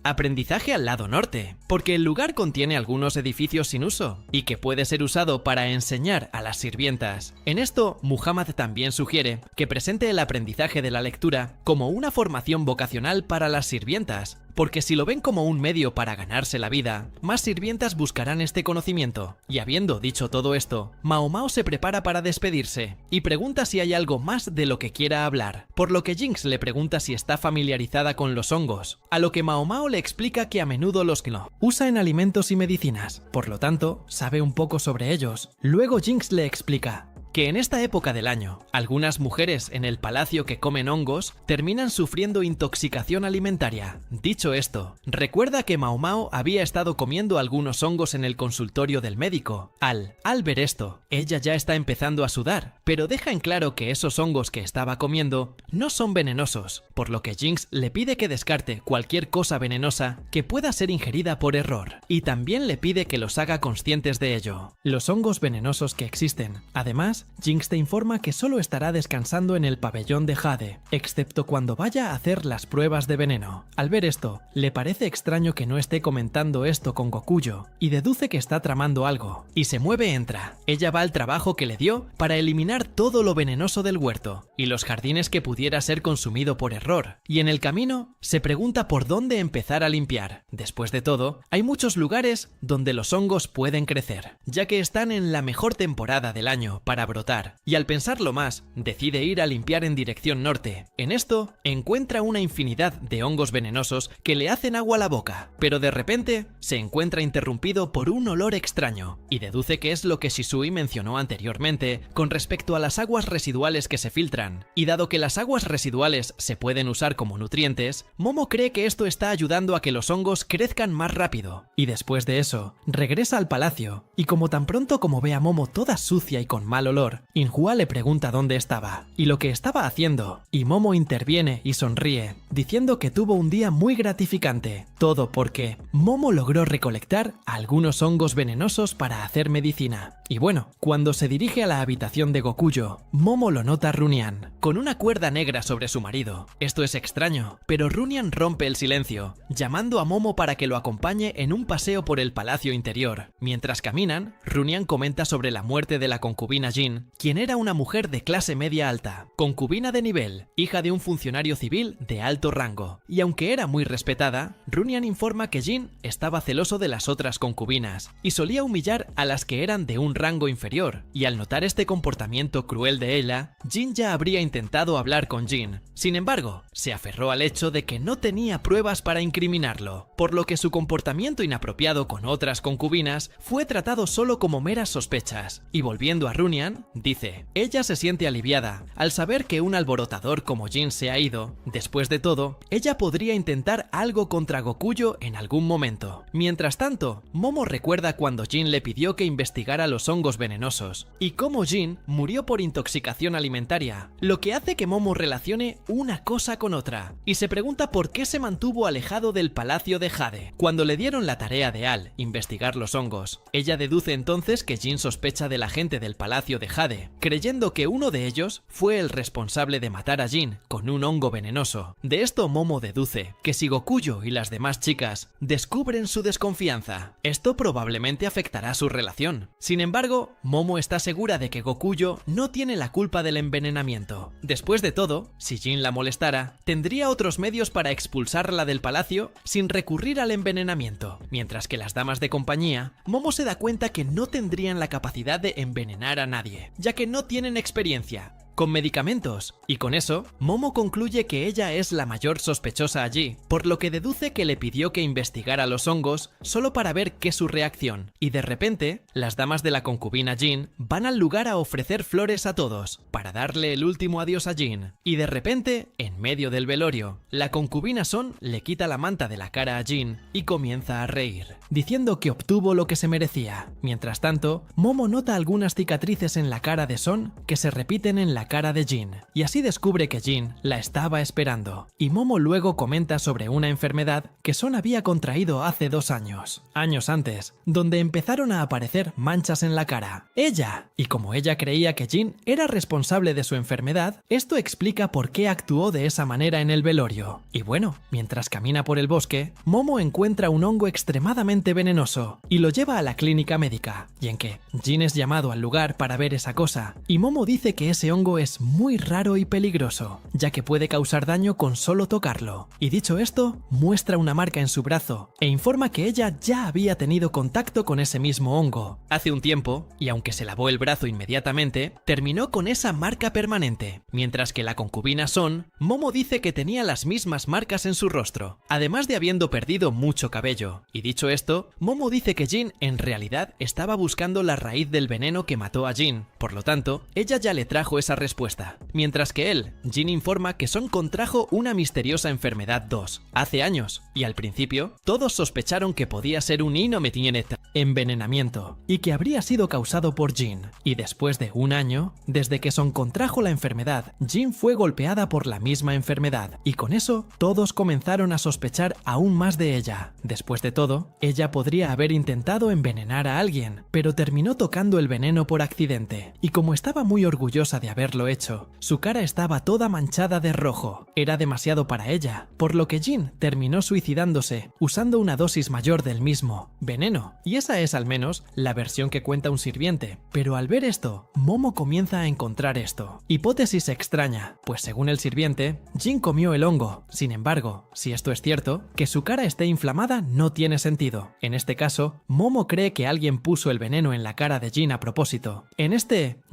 aprendizaje al lado norte, porque el lugar contiene algunos edificios sin uso, y que puede ser usado para enseñar a las sirvientas. En esto, Muhammad también sugiere que presente el aprendizaje de la lectura como una formación vocacional para las sirvientas, porque si lo ven como un medio para ganarse la vida, más sirvientas buscarán este conocimiento. Y habiendo dicho todo esto, Mao Mao se prepara para despedirse, y pregunta si hay algo más de lo que quiera hablar, por lo que Jinx le pregunta si está familiarizada con los hongos, a lo que Mao Mao le explica que a menudo los usa en alimentos y medicinas, por lo tanto, sabe un poco sobre ellos. Luego Jinx le explica que en esta época del año, algunas mujeres en el palacio que comen hongos terminan sufriendo intoxicación alimentaria. Dicho esto, recuerda que Mao Mao había estado comiendo algunos hongos en el consultorio del médico. Al ver esto, ella ya está empezando a sudar, pero deja en claro que esos hongos que estaba comiendo no son venenosos, por lo que Jinx le pide que descarte cualquier cosa venenosa que pueda ser ingerida por error, y también le pide que los haga conscientes de ello. Los hongos venenosos que existen, además, Jinx te informa que solo estará descansando en el pabellón de Jade, excepto cuando vaya a hacer las pruebas de veneno. Al ver esto, le parece extraño que no esté comentando esto con Gokuyo, y deduce que está tramando algo, y se mueve entra. Ella va al trabajo que le dio para eliminar todo lo venenoso del huerto, y los jardines que pudiera ser consumido por error, y en el camino, se pregunta por dónde empezar a limpiar. Después de todo, hay muchos lugares donde los hongos pueden crecer, ya que están en la mejor temporada del año para brotar, y al pensarlo más, decide ir a limpiar en dirección norte. En esto, encuentra una infinidad de hongos venenosos que le hacen agua a la boca, pero de repente, se encuentra interrumpido por un olor extraño, y deduce que es lo que Shisui mencionó anteriormente con respecto a las aguas residuales que se filtran, y dado que las aguas residuales se pueden usar como nutrientes, Momo cree que esto está ayudando a que los hongos crezcan más rápido, y después de eso, regresa al palacio, y como tan pronto como ve a Momo toda sucia y con mal olor, dolor, Inhua le pregunta dónde estaba y lo que estaba haciendo, y Momo interviene y sonríe, diciendo que tuvo un día muy gratificante, todo porque Momo logró recolectar algunos hongos venenosos para hacer medicina. Y bueno, cuando se dirige a la habitación de Gokuyo, Momo lo nota a Runyan, con una cuerda negra sobre su marido. Esto es extraño, pero Runyan rompe el silencio, llamando a Momo para que lo acompañe en un paseo por el palacio interior. Mientras caminan, Runyan comenta sobre la muerte de la concubina Jin, quien era una mujer de clase media alta, concubina de nivel, hija de un funcionario civil de alto rango. Y aunque era muy respetada, Runyan informa que Jin estaba celoso de las otras concubinas y solía humillar a las que eran de un rango inferior, y al notar este comportamiento cruel de ella, Jin ya habría intentado hablar con Jin. Sin embargo, se aferró al hecho de que no tenía pruebas para incriminarlo, por lo que su comportamiento inapropiado con otras concubinas fue tratado solo como meras sospechas. Y volviendo a Runyan, dice, ella se siente aliviada al saber que un alborotador como Jin se ha ido. Después de todo, ella podría intentar algo contra Gokuyo en algún momento. Mientras tanto, Momo recuerda cuando Jin le pidió que investigara los hongos venenosos y cómo Jin murió por intoxicación alimentaria, lo que hace que Momo relacione una cosa con otra y se pregunta por qué se mantuvo alejado del palacio de Jade. Cuando le dieron la tarea de investigar los hongos, ella deduce entonces que Jin sospecha de la gente del palacio de Jade, creyendo que uno de ellos fue el responsable de matar a Jin con un hongo venenoso. De esto Momo deduce que si Gokuyo y las demás chicas descubren su desconfianza, esto probablemente afectará su relación. Sin embargo, Momo está segura de que Gokuyo no tiene la culpa del envenenamiento. Después de todo, si Jin la molestara, tendría otros medios para expulsarla del palacio sin recurrir al envenenamiento. Mientras que las damas de compañía, Momo se da cuenta que no tendrían la capacidad de envenenar a nadie, ya que no tienen experiencia con medicamentos, y con eso, Momo concluye que ella es la mayor sospechosa allí, por lo que deduce que le pidió que investigara los hongos solo para ver qué es su reacción, y de repente, las damas de la concubina Jin van al lugar a ofrecer flores a todos, para darle el último adiós a Jin, y de repente, en medio del velorio, la concubina Son le quita la manta de la cara a Jin y comienza a reír, diciendo que obtuvo lo que se merecía. Mientras tanto, Momo nota algunas cicatrices en la cara de Son que se repiten en la cara de Jin, y así descubre que Jin la estaba esperando, y Momo luego comenta sobre una enfermedad que Son había contraído hace 2 años, años antes, donde empezaron a aparecer manchas en la cara. Y como ella creía que Jin era responsable de su enfermedad, esto explica por qué actuó de esa manera en el velorio. Y bueno, mientras camina por el bosque, Momo encuentra un hongo extremadamente venenoso y lo lleva a la clínica médica, y en que Jin es llamado al lugar para ver esa cosa, y Momo dice que ese hongo es muy raro y peligroso, ya que puede causar daño con solo tocarlo. Y dicho esto, muestra una marca en su brazo e informa que ella ya había tenido contacto con ese mismo hongo hace un tiempo, y aunque se lavó el brazo inmediatamente, terminó con esa marca permanente. Mientras que la concubina Son, Momo dice que tenía las mismas marcas en su rostro, además de habiendo perdido mucho cabello. Y dicho esto, Momo dice que Jin en realidad estaba buscando la raíz del veneno que mató a Jin, por lo tanto, ella ya le trajo esa respuesta. Mientras que Jin informa que Son contrajo una misteriosa enfermedad 2 hace años, y al principio todos sospecharon que podía ser un envenenamiento y que habría sido causado por Jin. Y después de 1 año, desde que Son contrajo la enfermedad, Jin fue golpeada por la misma enfermedad, y con eso todos comenzaron a sospechar aún más de ella. Después de todo, ella podría haber intentado envenenar a alguien, pero terminó tocando el veneno por accidente, y como estaba muy orgullosa de haberlo hecho, su cara estaba toda manchada de rojo. Era demasiado para ella, por lo que Jin terminó suicidándose usando una dosis mayor del mismo veneno, y esa es al menos la versión que cuenta un sirviente. Pero al ver esto, Momo comienza a encontrar esto. Hipótesis extraña, pues según el sirviente, Jin comió el hongo. Sin embargo, si esto es cierto, que su cara esté inflamada no tiene sentido. En este caso, Momo cree que alguien puso el veneno en la cara de Jin a propósito.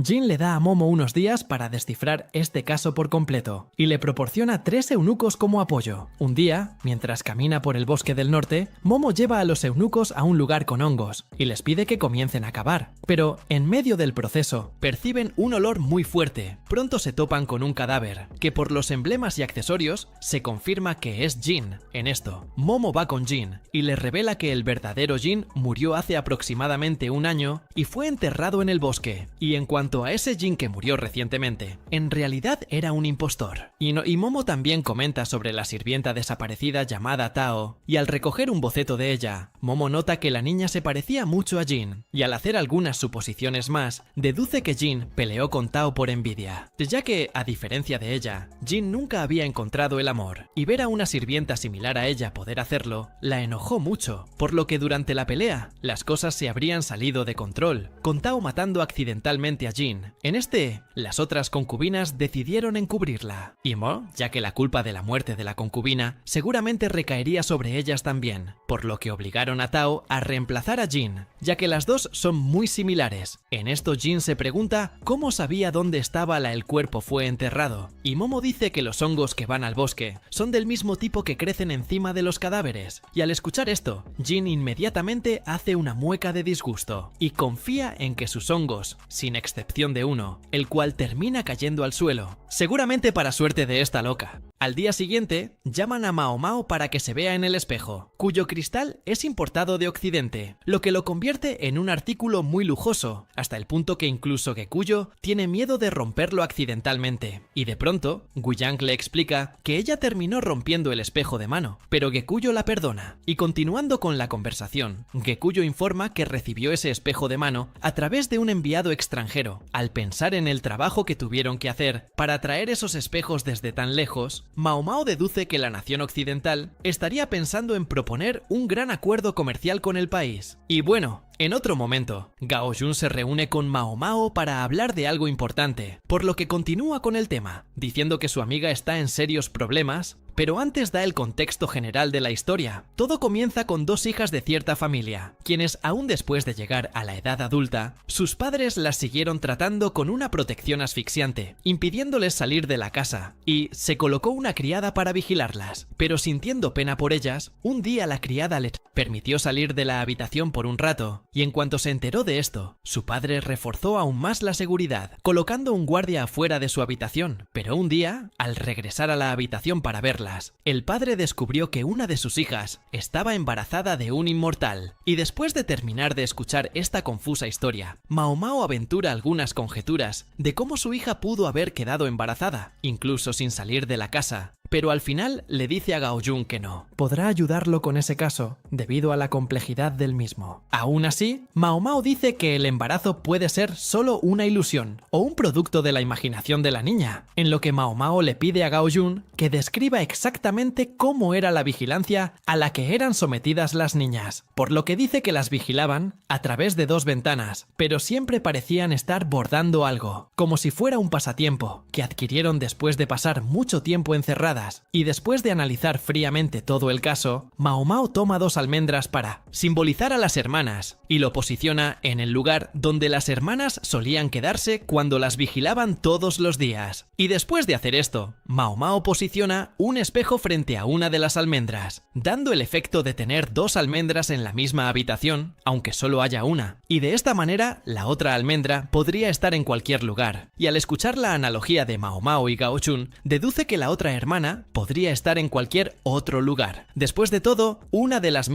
Jin le da a Momo unos días para descifrar este caso por completo y le proporciona 3 eunucos como apoyo. Un día, mientras camina por el bosque del norte, Momo lleva a los eunucos a un lugar con hongos y les pide que comiencen a cavar. Pero en medio del proceso perciben un olor muy fuerte. Pronto se topan con un cadáver, que por los emblemas y accesorios se confirma que es Jin. En esto, Momo va con Jin y le revela que el verdadero Jin murió hace aproximadamente un año y fue enterrado en el bosque. Y en cuanto a ese Jin que murió recientemente, en realidad era un impostor. Y Momo también comenta sobre la sirvienta desaparecida llamada Tao, y al recoger un boceto de ella, Momo nota que la niña se parecía mucho a Jin, y al hacer algunas suposiciones más, deduce que Jin peleó con Tao por envidia, ya que, a diferencia de ella, Jin nunca había encontrado el amor, y ver a una sirvienta similar a ella poder hacerlo, la enojó mucho, por lo que durante la pelea, las cosas se habrían salido de control, con Tao matando accidentalmente a Jin. En este, las otras concubinas decidieron encubrirla, y Mo, ya que la culpa de la muerte de la concubina seguramente recaería sobre ellas también, por lo que obligaron a Tao a reemplazar a Jin, ya que las dos son muy similares. En esto Jin se pregunta cómo sabía dónde estaba el cuerpo fue enterrado, y Momo dice que los hongos que van al bosque son del mismo tipo que crecen encima de los cadáveres, y al escuchar esto, Jin inmediatamente hace una mueca de disgusto, y confía en que sus hongos, sin excepción de uno, el cual termina cayendo al suelo, seguramente para suerte de esta loca. Al día siguiente, llaman a Mao Mao para que se vea en el espejo, cuyo cristal es importado de Occidente, lo que lo convierte en un artículo muy lujoso, hasta el punto que incluso Gekuyo tiene miedo de romperlo accidentalmente. Y de pronto, Guiyang le explica que ella terminó rompiendo el espejo de mano, pero Gekuyo la perdona. Y continuando con la conversación, Gekuyo informa que recibió ese espejo de mano a través de un enviado extranjero. Al pensar en el trabajo que tuvieron que hacer para traer esos espejos desde tan lejos, Mao Mao deduce que la nación occidental estaría pensando en proponer un gran acuerdo comercial con el país. Y bueno, en otro momento, Gao Jun se reúne con Mao Mao para hablar de algo importante, por lo que continúa con el tema, diciendo que su amiga está en serios problemas, pero antes da el contexto general de la historia. Todo comienza con dos hijas de cierta familia, quienes aún después de llegar a la edad adulta, sus padres las siguieron tratando con una protección asfixiante, impidiéndoles salir de la casa, y se colocó una criada para vigilarlas, pero sintiendo pena por ellas, un día la criada les permitió salir de la habitación por un rato, y en cuanto se enteró de esto, su padre reforzó aún más la seguridad, colocando un guardia afuera de su habitación. Pero un día, al regresar a la habitación para verlas, el padre descubrió que una de sus hijas estaba embarazada de un inmortal, y después de terminar de escuchar esta confusa historia, Mao Mao aventura algunas conjeturas de cómo su hija pudo haber quedado embarazada, incluso sin salir de la casa. Pero al final le dice a Gao Jun que no podrá ayudarlo con ese caso, debido a la complejidad del mismo. Aún así, Mao Mao dice que el embarazo puede ser solo una ilusión, o un producto de la imaginación de la niña, en lo que Mao Mao le pide a Gao Jun que describa exactamente cómo era la vigilancia a la que eran sometidas las niñas, por lo que dice que las vigilaban a través de dos ventanas, pero siempre parecían estar bordando algo, como si fuera un pasatiempo, que adquirieron después de pasar mucho tiempo encerradas. Y después de analizar fríamente todo el caso, Mao Mao toma dos almendras para simbolizar a las hermanas y lo posiciona en el lugar donde las hermanas solían quedarse cuando las vigilaban todos los días. Y después de hacer esto, Mao Mao posiciona un espejo frente a una de las almendras, dando el efecto de tener dos almendras en la misma habitación, aunque solo haya una. Y de esta manera, la otra almendra podría estar en cualquier lugar. Y al escuchar la analogía de Mao Mao y Gao Jun, deduce que la otra hermana podría estar en cualquier otro lugar. Después de todo, una de las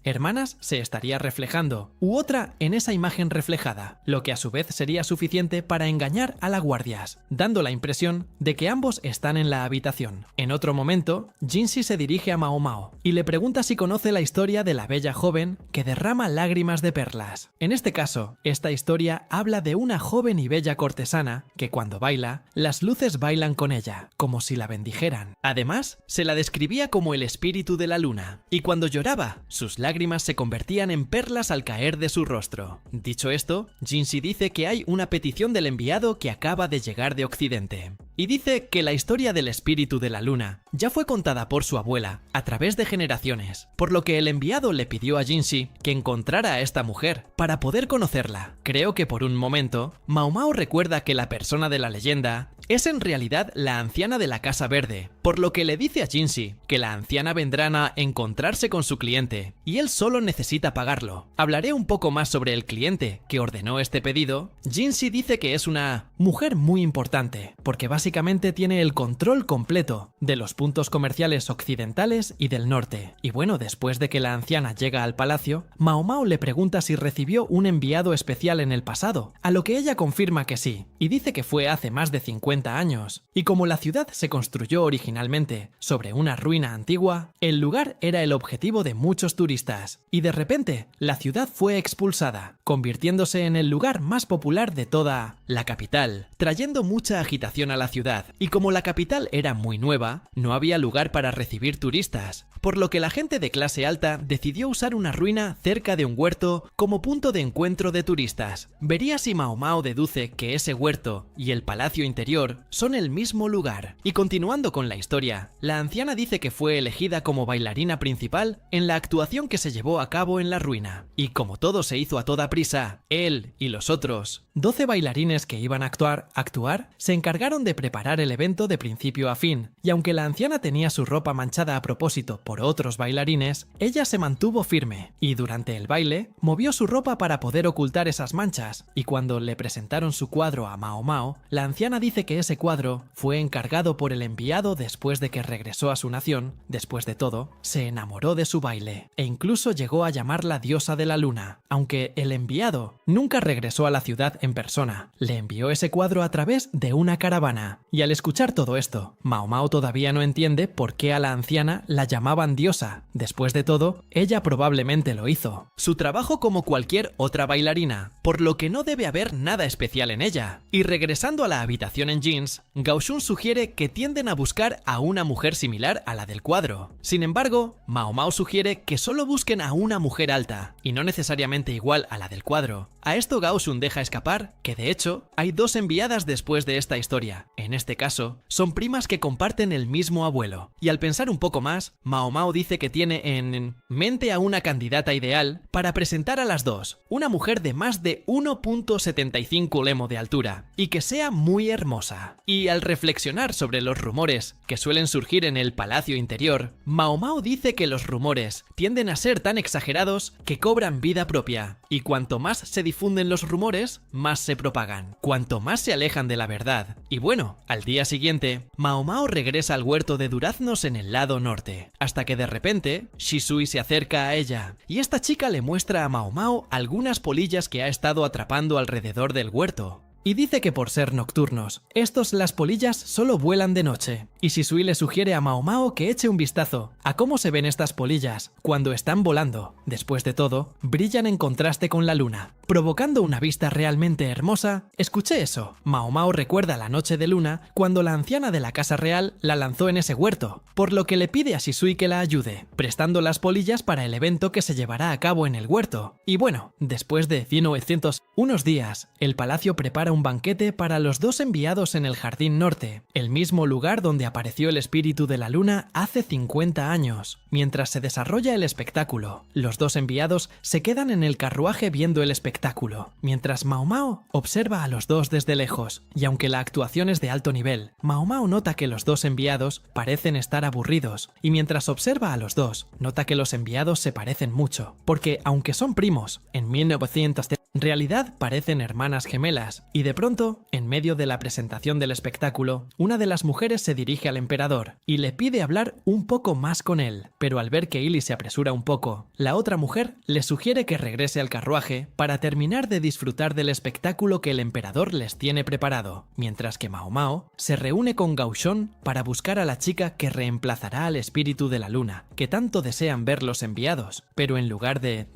hermanas se estaría reflejando, u otra en esa imagen reflejada, lo que a su vez sería suficiente para engañar a las guardias, dando la impresión de que ambos están en la habitación. En otro momento, Jinshi se dirige a Mao Mao y le pregunta si conoce la historia de la bella joven que derrama lágrimas de perlas. En este caso, esta historia habla de una joven y bella cortesana que cuando baila, las luces bailan con ella, como si la bendijeran. Además, se la describía como el espíritu de la luna, y cuando lloraba, sus lágrimas se convertían en perlas al caer de su rostro. Dicho esto, Jinshi dice que hay una petición del enviado que acaba de llegar de Occidente. y dice que la historia del espíritu de la luna ya fue contada por su abuela a través de generaciones, por lo que el enviado le pidió a Jinxi que encontrara a esta mujer para poder conocerla. Creo que por un momento, Mao Mao recuerda que la persona de la leyenda es en realidad la anciana de la Casa Verde, por lo que le dice a Jinxi que la anciana vendrá a encontrarse con su cliente y él solo necesita pagarlo. Hablaré un poco más sobre el cliente que ordenó este pedido. Jinxi dice que es una mujer muy importante, porque básicamente tiene el control completo de los puntos comerciales occidentales y del norte. Y bueno, después de que la anciana llega al palacio, Mao Mao le pregunta si recibió un enviado especial en el pasado, a lo que ella confirma que sí, y dice que fue hace más de 50 años. Y como la ciudad se construyó originalmente sobre una ruina antigua, el lugar era el objetivo de muchos turistas, y de repente la ciudad fue expulsada, convirtiéndose en el lugar más popular de toda la capital, trayendo mucha agitación a la ciudad. Y como la capital era muy nueva, no había lugar para recibir turistas, por lo que la gente de clase alta decidió usar una ruina cerca de un huerto como punto de encuentro de turistas. Vería si Mao Mao deduce que ese huerto y el palacio interior son el mismo lugar. Y continuando con la historia, la anciana dice que fue elegida como bailarina principal en la actuación que se llevó a cabo en la ruina. Y como todo se hizo a toda prisa, él y los otros 12 bailarines que iban a actuar se encargaron de preparar el evento de principio a fin, y aunque la anciana tenía su ropa manchada a propósito por otros bailarines, ella se mantuvo firme, y durante el baile movió su ropa para poder ocultar esas manchas, y cuando le presentaron su cuadro a Mao Mao, la anciana dice que ese cuadro fue encargado por el enviado después de que regresó a su nación. Después de todo, se enamoró de su baile, e incluso llegó a llamarla diosa de la luna, aunque el enviado nunca regresó a la ciudad en persona. Le envió ese cuadro a través de una caravana. Y al escuchar todo esto, Mao Mao todavía no entiende por qué a la anciana la llamaban diosa. Después de todo, ella probablemente lo hizo. Su trabajo como cualquier otra bailarina, por lo que no debe haber nada especial en ella. Y regresando a la habitación en jeans, Gao Shun sugiere que tienden a buscar a una mujer similar a la del cuadro. Sin embargo, Mao Mao sugiere que solo busquen a una mujer alta, y no necesariamente igual a la del cuadro. A esto Gao Shun deja escapar que de hecho hay 2 enviadas después de esta historia. En este caso, son primas que comparten el mismo abuelo. Y al pensar un poco más, Mao Mao dice que tiene en mente a una candidata ideal para presentar a las dos. Una mujer de más de 1.75 lemo de altura y que sea muy hermosa. Y al reflexionar sobre los rumores que suelen surgir en el palacio interior, Mao Mao dice que los rumores tienden a ser tan exagerados que cobran vida propia. Y cuanto más se difunden los rumores, más se propagan. Cuanto más se alejan de la verdad. Y bueno, al día siguiente, Mao Mao regresa al huerto de duraznos en el lado norte, hasta que de repente, Shisui se acerca a ella, y esta chica le muestra a Mao Mao algunas polillas que ha estado atrapando alrededor del huerto. Y dice que por ser nocturnos, las polillas solo vuelan de noche. Y Shisui le sugiere a Mao Mao que eche un vistazo a cómo se ven estas polillas cuando están volando. Después de todo, brillan en contraste con la luna, provocando una vista realmente hermosa. Escuché eso. Mao Mao recuerda la noche de luna cuando la anciana de la casa real la lanzó en ese huerto, por lo que le pide a Shisui que la ayude, prestando las polillas para el evento que se llevará a cabo en el huerto. Y bueno, después de 1900 unos días, el palacio prepara un banquete para los 2 enviados en el Jardín Norte, el mismo lugar donde apareció el espíritu de la luna hace 50 años. Mientras se desarrolla el espectáculo, los 2 enviados se quedan en el carruaje viendo el espectáculo, mientras Mao Mao observa a los 2 desde lejos, y aunque la actuación es de alto nivel, Mao Mao nota que los 2 enviados parecen estar aburridos, y mientras observa a los 2, nota que los enviados se parecen mucho, porque aunque son primos, en 1900 en realidad parecen hermanas gemelas, y de pronto, en medio de la presentación del espectáculo, una de las mujeres se dirige al emperador y le pide hablar un poco más con él, pero al ver que Ili se apresura un poco, la otra mujer le sugiere que regrese al carruaje para terminar de disfrutar del espectáculo que el emperador les tiene preparado, mientras que Mao Mao se reúne con Gao Shun para buscar a la chica que reemplazará al espíritu de la luna, que tanto desean ver los enviados, pero en lugar de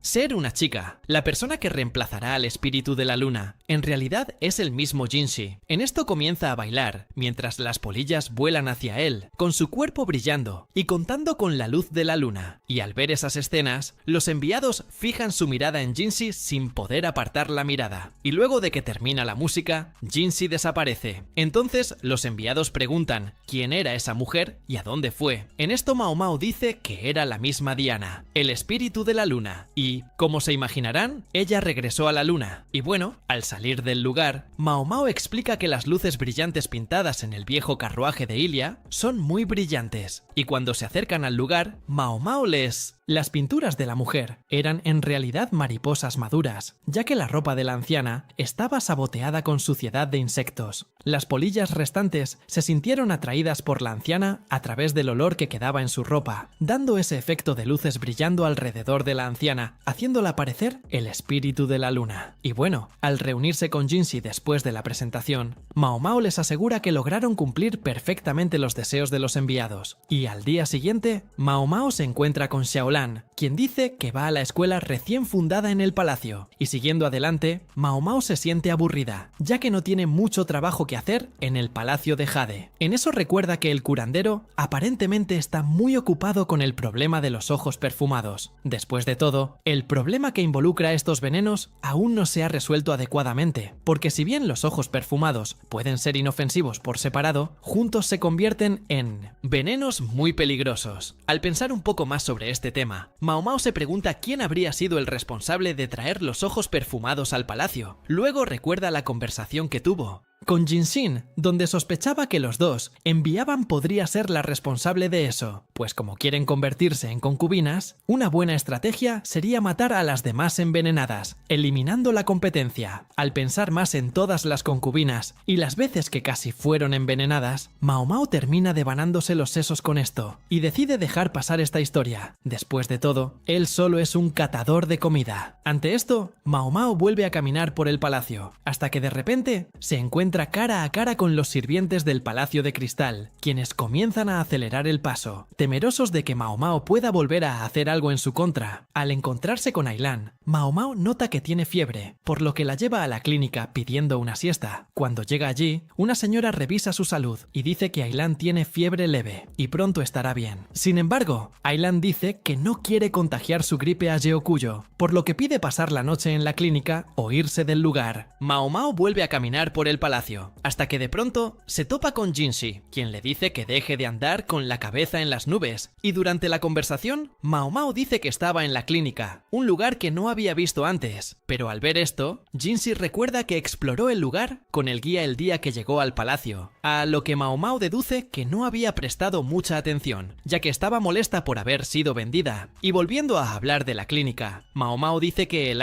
ser una chica, la persona persona que reemplazará al espíritu de la luna. En realidad es el mismo Jinshi. En esto comienza a bailar, mientras las polillas vuelan hacia él, con su cuerpo brillando y contando con la luz de la luna. Y al ver esas escenas, los enviados fijan su mirada en Jinshi sin poder apartar la mirada. Y luego de que termina la música, Jinshi desaparece. Entonces los enviados preguntan quién era esa mujer y a dónde fue. En esto Mao Mao dice que era la misma Diana, el espíritu de la luna, y, como se imaginarán, ella regresó a la luna. Y bueno, al salir del lugar, Mao Mao explica que las luces brillantes pintadas en el viejo carruaje de Ilia son muy brillantes, y cuando se acercan al lugar, Mao Mao les... Las pinturas de la mujer eran en realidad mariposas maduras, ya que la ropa de la anciana estaba saboteada con suciedad de insectos. Las polillas restantes se sintieron atraídas por la anciana a través del olor que quedaba en su ropa, dando ese efecto de luces brillando alrededor de la anciana, haciéndola parecer el espíritu de la luna. Y bueno, al reunirse con Jinshi después de la presentación, Mao Mao les asegura que lograron cumplir perfectamente los deseos de los enviados. Y al día siguiente, Mao Mao se encuentra con Xiaolan, quien dice que va a la escuela recién fundada en el palacio. Y siguiendo adelante, Mao Mao se siente aburrida, ya que no tiene mucho trabajo que hacer en el palacio de Jade. En eso recuerda que el curandero aparentemente está muy ocupado con el problema de los ojos perfumados. Después de todo, el problema que involucra estos venenos aún no se ha resuelto adecuadamente, porque si bien los ojos perfumados pueden ser inofensivos por separado, juntos se convierten en venenos muy peligrosos. Al pensar un poco más sobre este tema, Mao Mao se pregunta quién habría sido el responsable de traer los ojos perfumados al palacio. Luego recuerda la conversación que tuvo con Jinxin, donde sospechaba que los dos enviaban podría ser la responsable de eso, pues como quieren convertirse en concubinas, una buena estrategia sería matar a las demás envenenadas, eliminando la competencia. Al pensar más en todas las concubinas y las veces que casi fueron envenenadas, Mao Mao termina devanándose los sesos con esto, y decide dejar pasar esta historia. Después de todo, él solo es un catador de comida. Ante esto, Mao Mao vuelve a caminar por el palacio, hasta que de repente se encuentra cara a cara con los sirvientes del Palacio de Cristal, quienes comienzan a acelerar el paso, temerosos de que Mao Mao pueda volver a hacer algo en su contra. Al encontrarse con Ailan, Mao Mao nota que tiene fiebre, por lo que la lleva a la clínica pidiendo una siesta. Cuando llega allí, una señora revisa su salud y dice que Ailan tiene fiebre leve y pronto estará bien. Sin embargo, Ailan dice que no quiere contagiar su gripe a Yeokuyo, por lo que pide pasar la noche en la clínica o irse del lugar. Mao Mao vuelve a caminar por el palacio, hasta que de pronto se topa con Jinshi, quien le dice que deje de andar con la cabeza en las nubes, y durante la conversación, Mao Mao dice que estaba en la clínica, un lugar que no había visto antes, pero al ver esto, Jinshi recuerda que exploró el lugar con el guía el día que llegó al palacio, a lo que Mao Mao deduce que no había prestado mucha atención, ya que estaba molesta por haber sido vendida. Y volviendo a hablar de la clínica, Mao Mao dice que el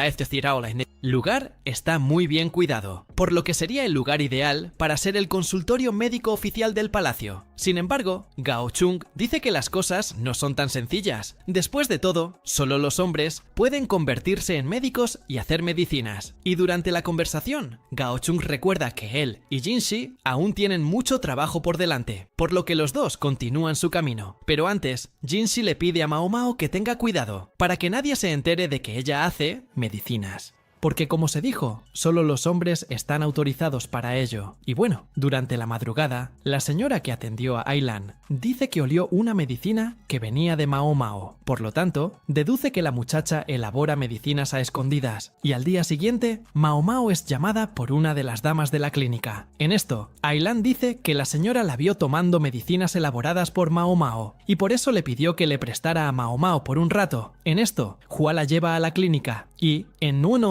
lugar está muy bien cuidado, por lo que sería el lugar ideal para ser el consultorio médico oficial del palacio. Sin embargo, Gao Chung dice que las cosas no son tan sencillas. Después de todo, solo los hombres pueden convertirse en médicos y hacer medicinas. Y durante la conversación, Gao Chung recuerda que él y Jinshi aún tienen mucho trabajo por delante, por lo que los dos continúan su camino. Pero antes, Jinshi le pide a Mao Mao que tenga cuidado, para que nadie se entere de que ella hace medicinas. Porque como se dijo, solo los hombres están autorizados para ello. Y bueno, durante la madrugada, la señora que atendió a Ailan dice que olió una medicina que venía de Mao Mao. Por lo tanto, deduce que la muchacha elabora medicinas a escondidas. Y al día siguiente, Mao Mao es llamada por una de las damas de la clínica. En esto, Ailan dice que la señora la vio tomando medicinas elaboradas por Mao Mao, y por eso le pidió que le prestara a Mao Mao por un rato. En esto, Hua la lleva a la clínica y, en uno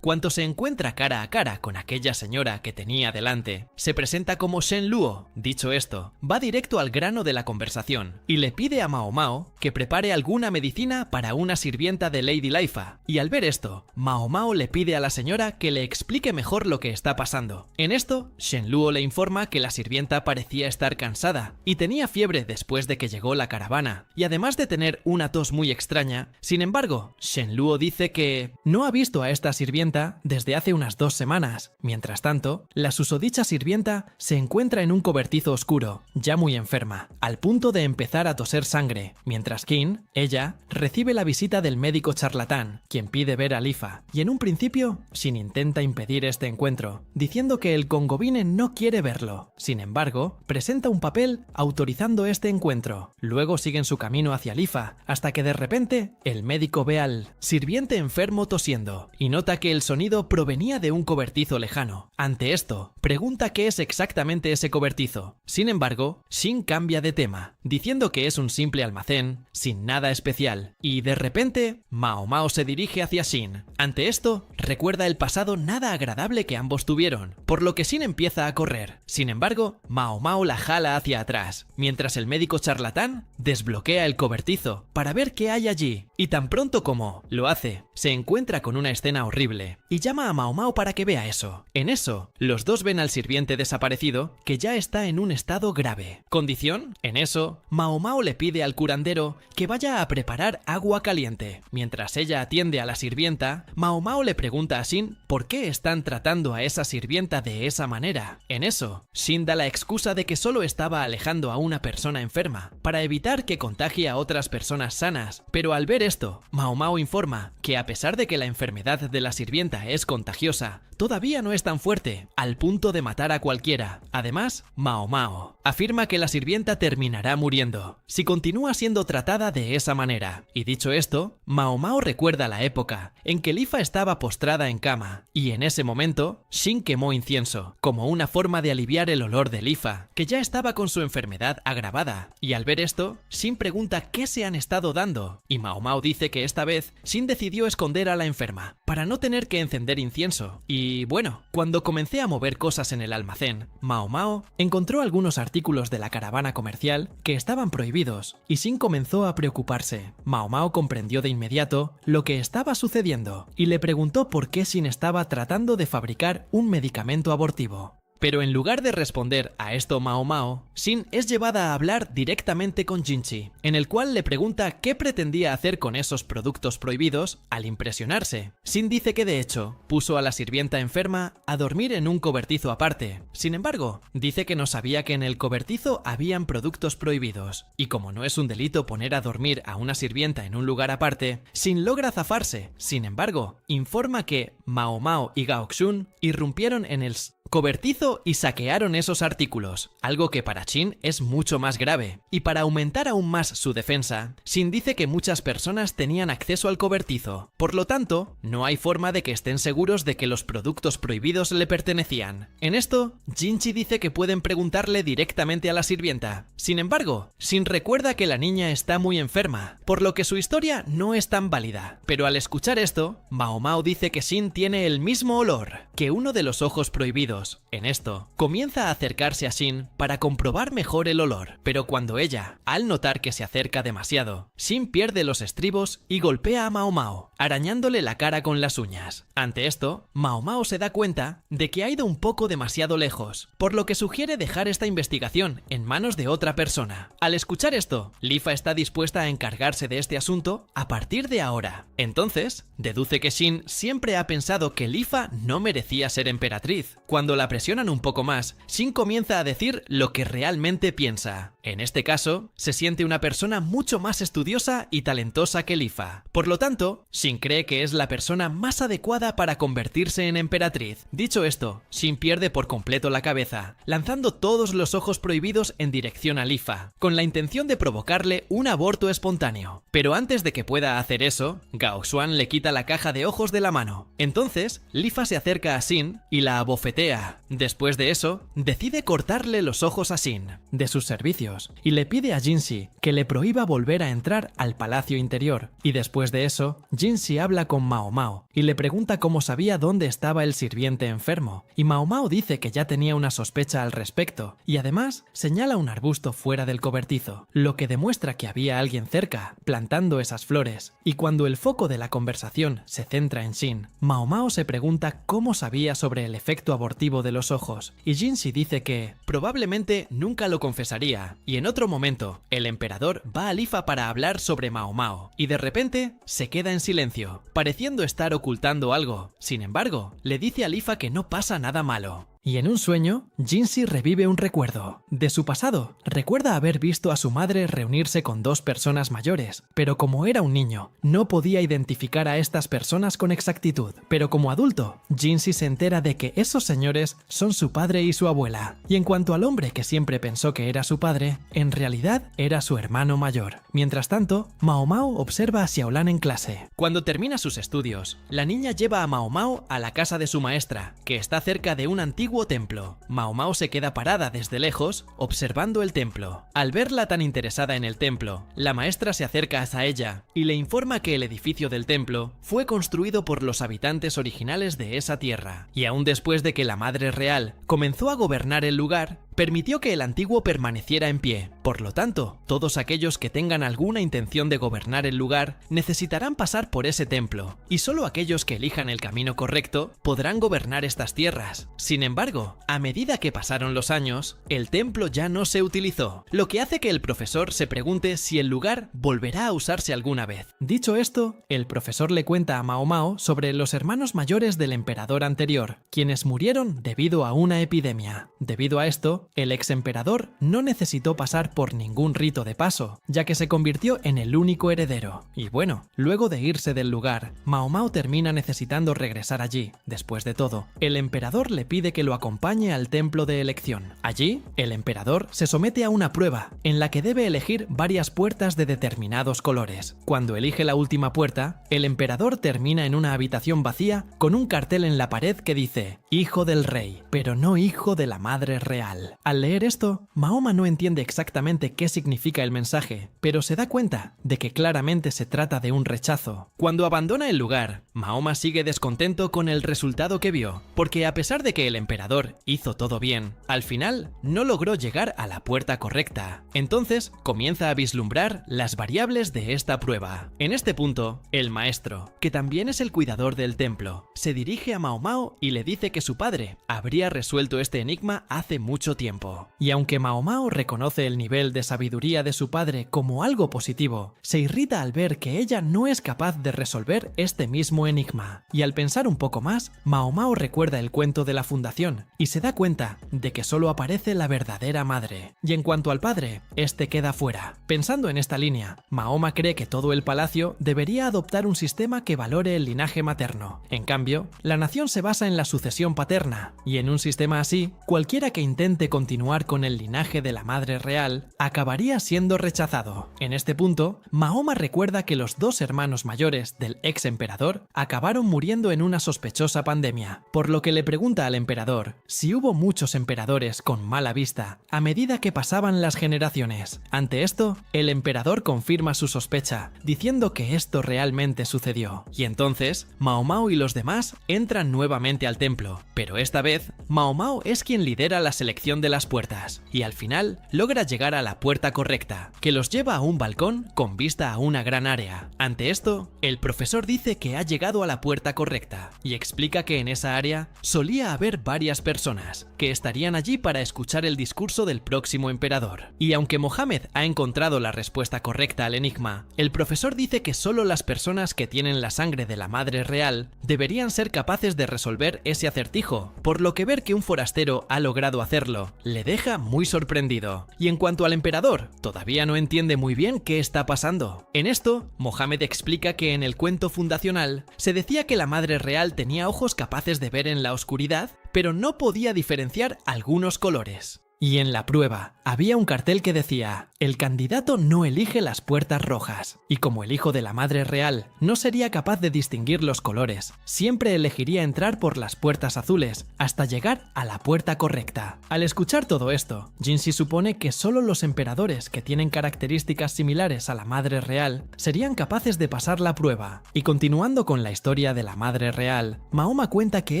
cuando se encuentra cara a cara con aquella señora que tenía delante, se presenta como Shen Luo. Dicho esto, va directo al grano de la conversación y le pide a Mao Mao que prepare alguna medicina para una sirvienta de Lady Laifa. Y al ver esto, Mao Mao le pide a la señora que le explique mejor lo que está pasando. En esto, Shen Luo le informa que la sirvienta parecía estar cansada y tenía fiebre después de que llegó la caravana, y además de tener una tos muy extraña. Sin embargo, Shen Luo dice que no ha visto a esta sirvienta sirvienta desde hace unas 2 semanas. Mientras tanto, la susodicha sirvienta se encuentra en un cobertizo oscuro, ya muy enferma, al punto de empezar a toser sangre, mientras Kim, ella, recibe la visita del médico charlatán, quien pide ver a Lifa, y en un principio, Shin intenta impedir este encuentro, diciendo que el concubine no quiere verlo. Sin embargo, presenta un papel autorizando este encuentro. Luego siguen su camino hacia Lifa, hasta que de repente, el médico ve al sirviente enfermo tosiendo, y nota que el sonido provenía de un cobertizo lejano. Ante esto, pregunta qué es exactamente ese cobertizo. Sin embargo, Shin cambia de tema, diciendo que es un simple almacén, sin nada especial, y de repente, Mao Mao se dirige hacia Shin. Ante esto, recuerda el pasado nada agradable que ambos tuvieron, por lo que Shin empieza a correr. Sin embargo, Mao Mao la jala hacia atrás, mientras el médico charlatán desbloquea el cobertizo para ver qué hay allí, y tan pronto como lo hace, se encuentra con una escena horrible, y llama a Mao Mao para que vea eso. En eso, los dos ven al sirviente desaparecido, que ya está en un estado grave. ¿Condición? En eso, Mao Mao le pide al curandero que vaya a preparar agua caliente. Mientras ella atiende a la sirvienta, Mao Mao le pregunta a Shin por qué están tratando a esa sirvienta de esa manera. En eso, Shin da la excusa de que solo estaba alejando a una persona enferma, para evitar que contagie a otras personas sanas, pero al ver esto, Mao Mao informa que a pesar de que la enfermedad de la sirvienta es contagiosa, todavía no es tan fuerte, al punto de matar a cualquiera. Además, Mao Mao afirma que la sirvienta terminará muriendo si continúa siendo tratada de esa manera. Y dicho esto, Mao Mao recuerda la época en que Lifa estaba postrada en cama, y en ese momento, Shin quemó incienso, como una forma de aliviar el olor de Lifa, que ya estaba con su enfermedad agravada. Y al ver esto, Shin pregunta qué se han estado dando, y Mao Mao dice que esta vez Shin decidió esconder a la enferma, para no tener que encender incienso. Y bueno, cuando comencé a mover cosas en el almacén, Mao Mao encontró algunos artículos de la caravana comercial que estaban prohibidos, y Shin comenzó a preocuparse. Mao Mao comprendió de inmediato lo que estaba sucediendo, y le preguntó por qué Shin estaba tratando de fabricar un medicamento abortivo. Pero en lugar de responder a esto Mao Mao, Shin es llevada a hablar directamente con Jinchi, en el cual le pregunta qué pretendía hacer con esos productos prohibidos al impresionarse. Shin dice que de hecho, puso a la sirvienta enferma a dormir en un cobertizo aparte. Sin embargo, dice que no sabía que en el cobertizo habían productos prohibidos, y como no es un delito poner a dormir a una sirvienta en un lugar aparte, Shin logra zafarse. Sin embargo, informa que Mao Mao y Gao Xun irrumpieron en el cobertizo y saquearon esos artículos, algo que para Shin es mucho más grave. Y para aumentar aún más su defensa, Shin dice que muchas personas tenían acceso al cobertizo, por lo tanto, no hay forma de que estén seguros de que los productos prohibidos le pertenecían. En esto, Jinchi dice que pueden preguntarle directamente a la sirvienta. Sin embargo, Shin recuerda que la niña está muy enferma, por lo que su historia no es tan válida. Pero al escuchar esto, Mao Mao dice que Shin tiene el mismo olor que uno de los ojos prohibidos. En esto, comienza a acercarse a Shin para comprobar mejor el olor, pero cuando ella, al notar que se acerca demasiado, Shin pierde los estribos y golpea a Mao Mao, arañándole la cara con las uñas. Ante esto, Mao Mao se da cuenta de que ha ido un poco demasiado lejos, por lo que sugiere dejar esta investigación en manos de otra persona. Al escuchar esto, Lifa está dispuesta a encargarse de este asunto a partir de ahora. Entonces, deduce que Shin siempre ha pensado que Lifa no merecía ser emperatriz. Cuando la presionan un poco más, Shin comienza a decir lo que realmente piensa. En este caso, se siente una persona mucho más estudiosa y talentosa que Lifa. Por lo tanto, Shin cree que es la persona más adecuada para convertirse en emperatriz. Dicho esto, Shin pierde por completo la cabeza, lanzando todos los ojos prohibidos en dirección a Lifa, con la intención de provocarle un aborto espontáneo. Pero antes de que pueda hacer eso, Gao Xuan le quita la caja de ojos de la mano. Entonces, Lifa se acerca a Shin y la abofetea. Después de eso, decide cortarle los ojos a Shin de sus servicios y le pide a Jinchi que le prohíba volver a entrar al palacio interior. Y después de eso, Jinchi habla con Mao Mao y le pregunta cómo sabía dónde estaba el sirviente enfermo, y Mao Mao dice que ya tenía una sospecha al respecto, y además señala un arbusto fuera del cobertizo, lo que demuestra que había alguien cerca, plantando esas flores. Y cuando el foco de la conversación se centra en Shin, Mao Mao se pregunta cómo sabía sobre el efecto abortivo atractivo de los ojos, y Jinshi dice que probablemente nunca lo confesaría, y en otro momento, el emperador va a Lifa para hablar sobre Mao Mao, y de repente se queda en silencio, pareciendo estar ocultando algo. Sin embargo, le dice a Lifa que no pasa nada malo. Y en un sueño, Jinshi revive un recuerdo. De su pasado, recuerda haber visto a su madre reunirse con dos personas mayores, pero como era un niño, no podía identificar a estas personas con exactitud. Pero como adulto, Jinshi se entera de que esos señores son su padre y su abuela. Y en cuanto al hombre que siempre pensó que era su padre, en realidad era su hermano mayor. Mientras tanto, Mao Mao observa a Xiaolan en clase. Cuando termina sus estudios, la niña lleva a Mao Mao a la casa de su maestra, que está cerca de un antiguo templo. Mao Mao se queda parada desde lejos, observando el templo. Al verla tan interesada en el templo, la maestra se acerca hasta ella y le informa que el edificio del templo fue construido por los habitantes originales de esa tierra, y aún después de que la Madre Real comenzó a gobernar el lugar, permitió que el antiguo permaneciera en pie. Por lo tanto, todos aquellos que tengan alguna intención de gobernar el lugar necesitarán pasar por ese templo, y solo aquellos que elijan el camino correcto podrán gobernar estas tierras. Sin embargo, a medida que pasaron los años, el templo ya no se utilizó, lo que hace que el profesor se pregunte si el lugar volverá a usarse alguna vez. Dicho esto, el profesor le cuenta a Mao Mao sobre los hermanos mayores del emperador anterior, quienes murieron debido a una epidemia. Debido a esto, el ex emperador no necesitó pasar por ningún rito de paso, ya que se convirtió en el único heredero. Y bueno, luego de irse del lugar, Mao Mao termina necesitando regresar allí. Después de todo, el emperador le pide que lo acompañe al templo de elección. Allí, el emperador se somete a una prueba, en la que debe elegir varias puertas de determinados colores. Cuando elige la última puerta, el emperador termina en una habitación vacía con un cartel en la pared que dice «Hijo del rey, pero no hijo de la Madre Real». Al leer esto, Mahoma no entiende exactamente qué significa el mensaje, pero se da cuenta de que claramente se trata de un rechazo. Cuando abandona el lugar, Mahoma sigue descontento con el resultado que vio, porque a pesar de que el emperador hizo todo bien, al final no logró llegar a la puerta correcta. Entonces comienza a vislumbrar las variables de esta prueba. En este punto, el maestro, que también es el cuidador del templo, se dirige a Mao Mao y le dice que su padre habría resuelto este enigma hace mucho tiempo. Y aunque Mao Mao reconoce el nivel de sabiduría de su padre como algo positivo, se irrita al ver que ella no es capaz de resolver este mismo enigma. Y al pensar un poco más, Mao Mao recuerda el cuento de la fundación y se da cuenta de que solo aparece la verdadera madre. Y en cuanto al padre, este queda fuera. Pensando en esta línea, Mahoma cree que todo el palacio debería adoptar un sistema que valore el linaje materno. En cambio, la nación se basa en la sucesión paterna, y en un sistema así, cualquiera que intente continuar con el linaje de la Madre Real acabaría siendo rechazado. En este punto, Mahoma recuerda que los dos hermanos mayores del ex emperador acabaron muriendo en una sospechosa pandemia, por lo que le pregunta al emperador si hubo muchos emperadores con mala vista a medida que pasaban las generaciones. Ante esto, el emperador confirma su sospecha, diciendo que esto realmente sucedió. Y entonces, Mao Mao y los demás entran nuevamente al templo, pero esta vez, Mao Mao es quien lidera la selección de las puertas, y al final logra llegar a la puerta correcta, que los lleva a un balcón con vista a una gran área. Ante esto, el profesor dice que ha llegado a la puerta correcta, y explica que en esa área solía haber varias personas, que estarían allí para escuchar el discurso del próximo emperador. Y aunque Mohammed ha encontrado la respuesta correcta al enigma, el profesor dice que solo las personas que tienen la sangre de la Madre Real deberían ser capaces de resolver ese acertijo, por lo que ver que un forastero ha logrado hacerlo le deja muy sorprendido. Y en cuanto al emperador, todavía no entiende muy bien qué está pasando. En esto, Mohammed explica que en el cuento fundacional se decía que la Madre Real tenía ojos capaces de ver en la oscuridad, pero no podía diferenciar algunos colores. Y en la prueba había un cartel que decía: el candidato no elige las puertas rojas. Y como el hijo de la Madre Real no sería capaz de distinguir los colores, siempre elegiría entrar por las puertas azules hasta llegar a la puerta correcta. Al escuchar todo esto, Jinshi supone que solo los emperadores que tienen características similares a la Madre Real serían capaces de pasar la prueba. Y continuando con la historia de la Madre Real, Mahoma cuenta que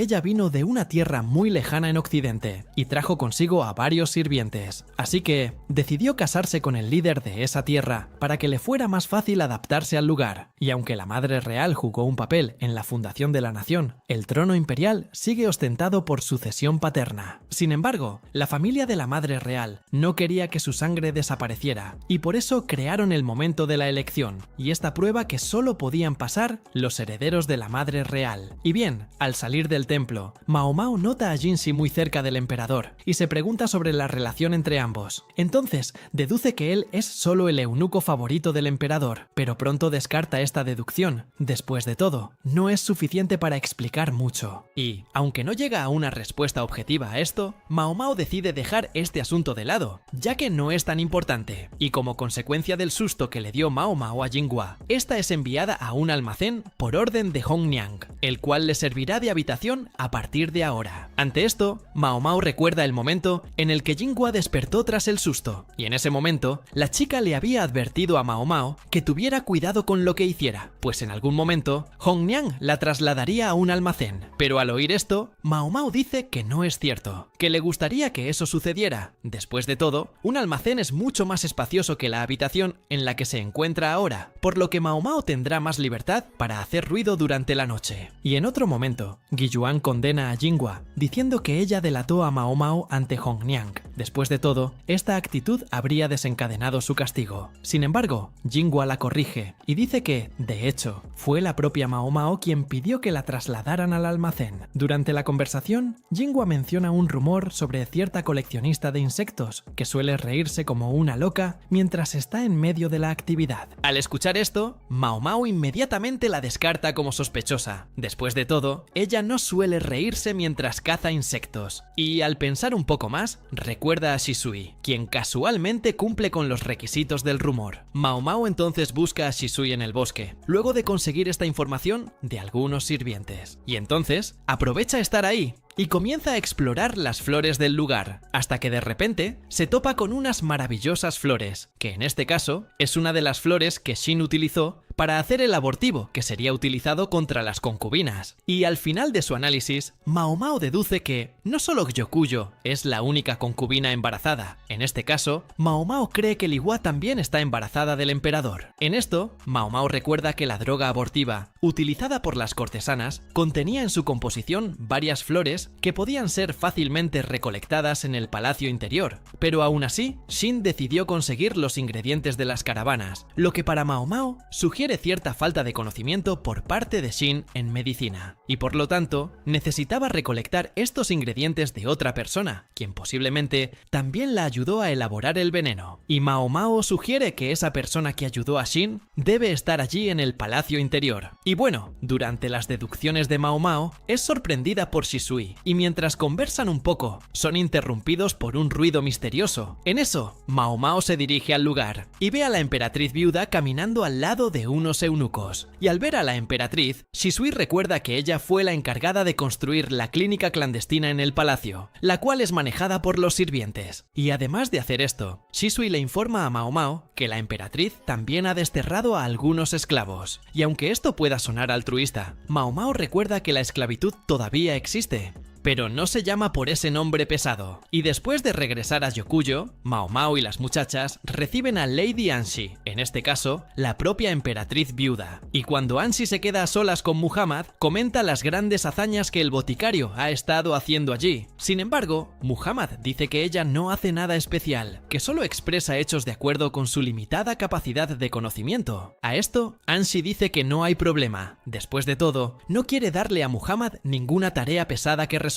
ella vino de una tierra muy lejana en Occidente y trajo consigo a varios sirvientes, así que decidió casarse con con el líder de esa tierra para que le fuera más fácil adaptarse al lugar. Y aunque la madre real jugó un papel en la fundación de la nación, el trono imperial sigue ostentado por sucesión paterna. Sin embargo, la familia de la madre real no quería que su sangre desapareciera, y por eso crearon el momento de la elección, y esta prueba que solo podían pasar los herederos de la madre real. Y bien, al salir del templo, Mao Mao nota a Jinshi muy cerca del emperador, y se pregunta sobre la relación entre ambos. Entonces, deduce que él es solo el eunuco favorito del emperador, pero pronto descarta esta deducción. Después de todo, no es suficiente para explicar mucho. Y, aunque no llega a una respuesta objetiva a esto, Mao Mao decide dejar este asunto de lado, ya que no es tan importante. Y como consecuencia del susto que le dio Mao Mao a Jinghua, esta es enviada a un almacén por orden de Hong Niang, el cual le servirá de habitación a partir de ahora. Ante esto, Mao Mao recuerda el momento en el que Jinghua despertó tras el susto, y en ese momento, la chica le había advertido a Mao Mao que tuviera cuidado con lo que hiciera, pues en algún momento, Hong Niang la trasladaría a un almacén. Pero al oír esto, Mao Mao dice que no es cierto, que le gustaría que eso sucediera. Después de todo, un almacén es mucho más espacioso que la habitación en la que se encuentra ahora, por lo que Mao Mao tendrá más libertad para hacer ruido durante la noche. Y en otro momento, Guiyuan condena a Jinghua, diciendo que ella delató a Mao Mao ante Hong Niang. Después de todo, esta actitud habría desencadenado su castigo. Sin embargo, Jinghua la corrige y dice que, de hecho, fue la propia Mao Mao quien pidió que la trasladaran al almacén. Durante la conversación, Jinghua menciona un rumor sobre cierta coleccionista de insectos que suele reírse como una loca mientras está en medio de la actividad. Al escuchar esto, Mao Mao inmediatamente la descarta como sospechosa. Después de todo, ella no suele reírse mientras caza insectos. Y al pensar un poco más, recuerda a Shisui, quien casualmente cumple con los requisitos del rumor. Mao Mao entonces busca a Shisui en el bosque, luego de conseguir esta información de algunos sirvientes. Y entonces, aprovecha estar ahí y comienza a explorar las flores del lugar, hasta que de repente se topa con unas maravillosas flores, que en este caso es una de las flores que Shin utilizó para hacer el abortivo que sería utilizado contra las concubinas. Y al final de su análisis, Mao Mao deduce que no solo Gyokuyo es la única concubina embarazada. En este caso, Mao Mao cree que Li Hua también está embarazada del emperador. En esto, Mao Mao recuerda que la droga abortiva, utilizada por las cortesanas, contenía en su composición varias flores que podían ser fácilmente recolectadas en el palacio interior. Pero aún así, Shin decidió conseguir los ingredientes de las caravanas, lo que para Mao Mao sugiere cierta falta de conocimiento por parte de Shin en medicina, y por lo tanto necesitaba recolectar estos ingredientes de otra persona, quien posiblemente también la ayudó a elaborar el veneno. Y Mao Mao sugiere que esa persona que ayudó a Shin debe estar allí en el palacio interior. Y bueno, durante las deducciones de Mao Mao, es sorprendida por Shisui, y mientras conversan un poco, son interrumpidos por un ruido misterioso. En eso, Mao Mao se dirige al lugar y ve a la emperatriz viuda caminando al lado de unos eunucos. Y al ver a la emperatriz, Shisui recuerda que ella fue la encargada de construir la clínica clandestina en el palacio, la cual es manejada por los sirvientes. Y además de hacer esto, Shisui le informa a Mao Mao que la emperatriz también ha desterrado a algunos esclavos. Y aunque esto pueda sonar altruista, Mao Mao recuerda que la esclavitud todavía existe, pero no se llama por ese nombre pesado. Y después de regresar a Yokuyo, Mao Mao y las muchachas reciben a Lady Anshi, en este caso, la propia emperatriz viuda. Y cuando Anshi se queda a solas con Muhammad, comenta las grandes hazañas que el boticario ha estado haciendo allí. Sin embargo, Muhammad dice que ella no hace nada especial, que solo expresa hechos de acuerdo con su limitada capacidad de conocimiento. A esto, Anshi dice que no hay problema. Después de todo, no quiere darle a Muhammad ninguna tarea pesada que resolver.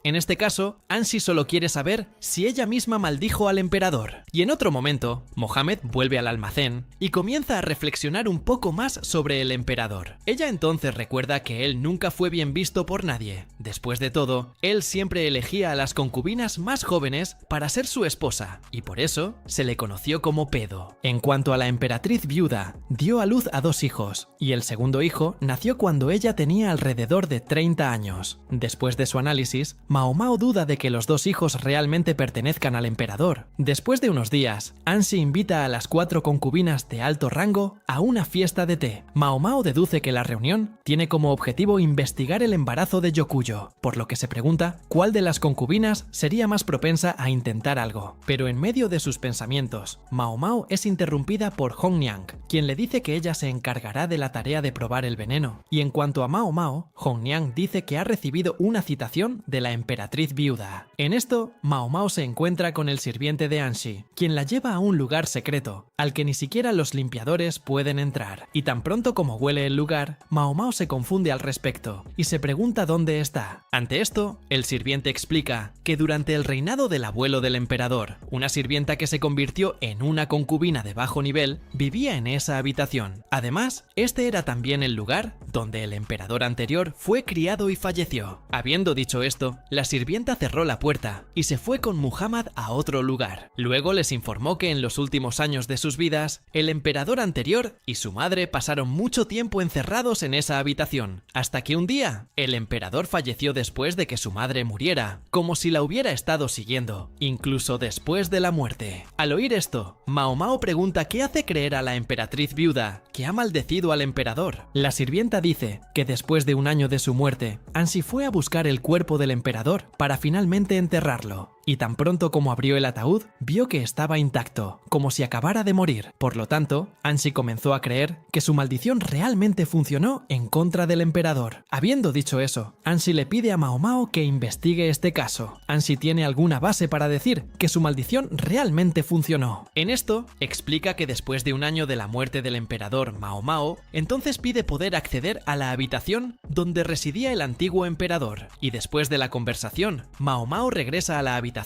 En este caso, Anshi solo quiere saber si ella misma maldijo al emperador. Y en otro momento, Mohammed vuelve al almacén y comienza a reflexionar un poco más sobre el emperador. Ella entonces recuerda que él nunca fue bien visto por nadie. Después de todo, él siempre elegía a las concubinas más jóvenes para ser su esposa, y por eso se le conoció como Pedo. En cuanto a la emperatriz viuda, dio a luz a 2 hijos, y el segundo hijo nació cuando ella tenía alrededor de 30 años. Después de su análisis, análisis, Mao Mao duda de que los dos hijos realmente pertenezcan al emperador. Después de unos días, Anshi invita a las 4 concubinas de alto rango a una fiesta de té. Mao Mao deduce que la reunión tiene como objetivo investigar el embarazo de Yokuyo, por lo que se pregunta cuál de las concubinas sería más propensa a intentar algo. Pero en medio de sus pensamientos, Mao Mao es interrumpida por Hong Niang, quien le dice que ella se encargará de la tarea de probar el veneno. Y en cuanto a Mao Mao, Hong Niang dice que ha recibido una citación de la emperatriz viuda. En esto, Mao Mao se encuentra con el sirviente de Anshi, quien la lleva a un lugar secreto, al que ni siquiera los limpiadores pueden entrar. Y tan pronto como huele el lugar, Mao Mao se confunde al respecto y se pregunta dónde está. Ante esto, el sirviente explica que durante el reinado del abuelo del emperador, una sirvienta que se convirtió en una concubina de bajo nivel vivía en esa habitación. Además, este era también el lugar donde el emperador anterior fue criado y falleció. Habiendo dicho esto, la sirvienta cerró la puerta y se fue con Muhammad a otro lugar. Luego les informó que en los últimos años de sus vidas, el emperador anterior y su madre pasaron mucho tiempo encerrados en esa habitación, hasta que un día, el emperador falleció después de que su madre muriera, como si la hubiera estado siguiendo, incluso después de la muerte. Al oír esto, Mao Mao pregunta qué hace creer a la emperatriz viuda que ha maldecido al emperador. La sirvienta dice que después de un año de su muerte, Anshi fue a buscar el cuerpo del emperador para finalmente enterrarlo. Y tan pronto como abrió el ataúd, vio que estaba intacto, como si acabara de morir. Por lo tanto, Anshi comenzó a creer que su maldición realmente funcionó en contra del emperador. Habiendo dicho eso, Anshi le pide a Mao Mao que investigue este caso. Anshi tiene alguna base para decir que su maldición realmente funcionó. En esto, explica que después de un año de la muerte del emperador Mao Mao, entonces pide poder acceder a la habitación donde residía el antiguo emperador. Y después de la conversación, Mao Mao regresa a la habitación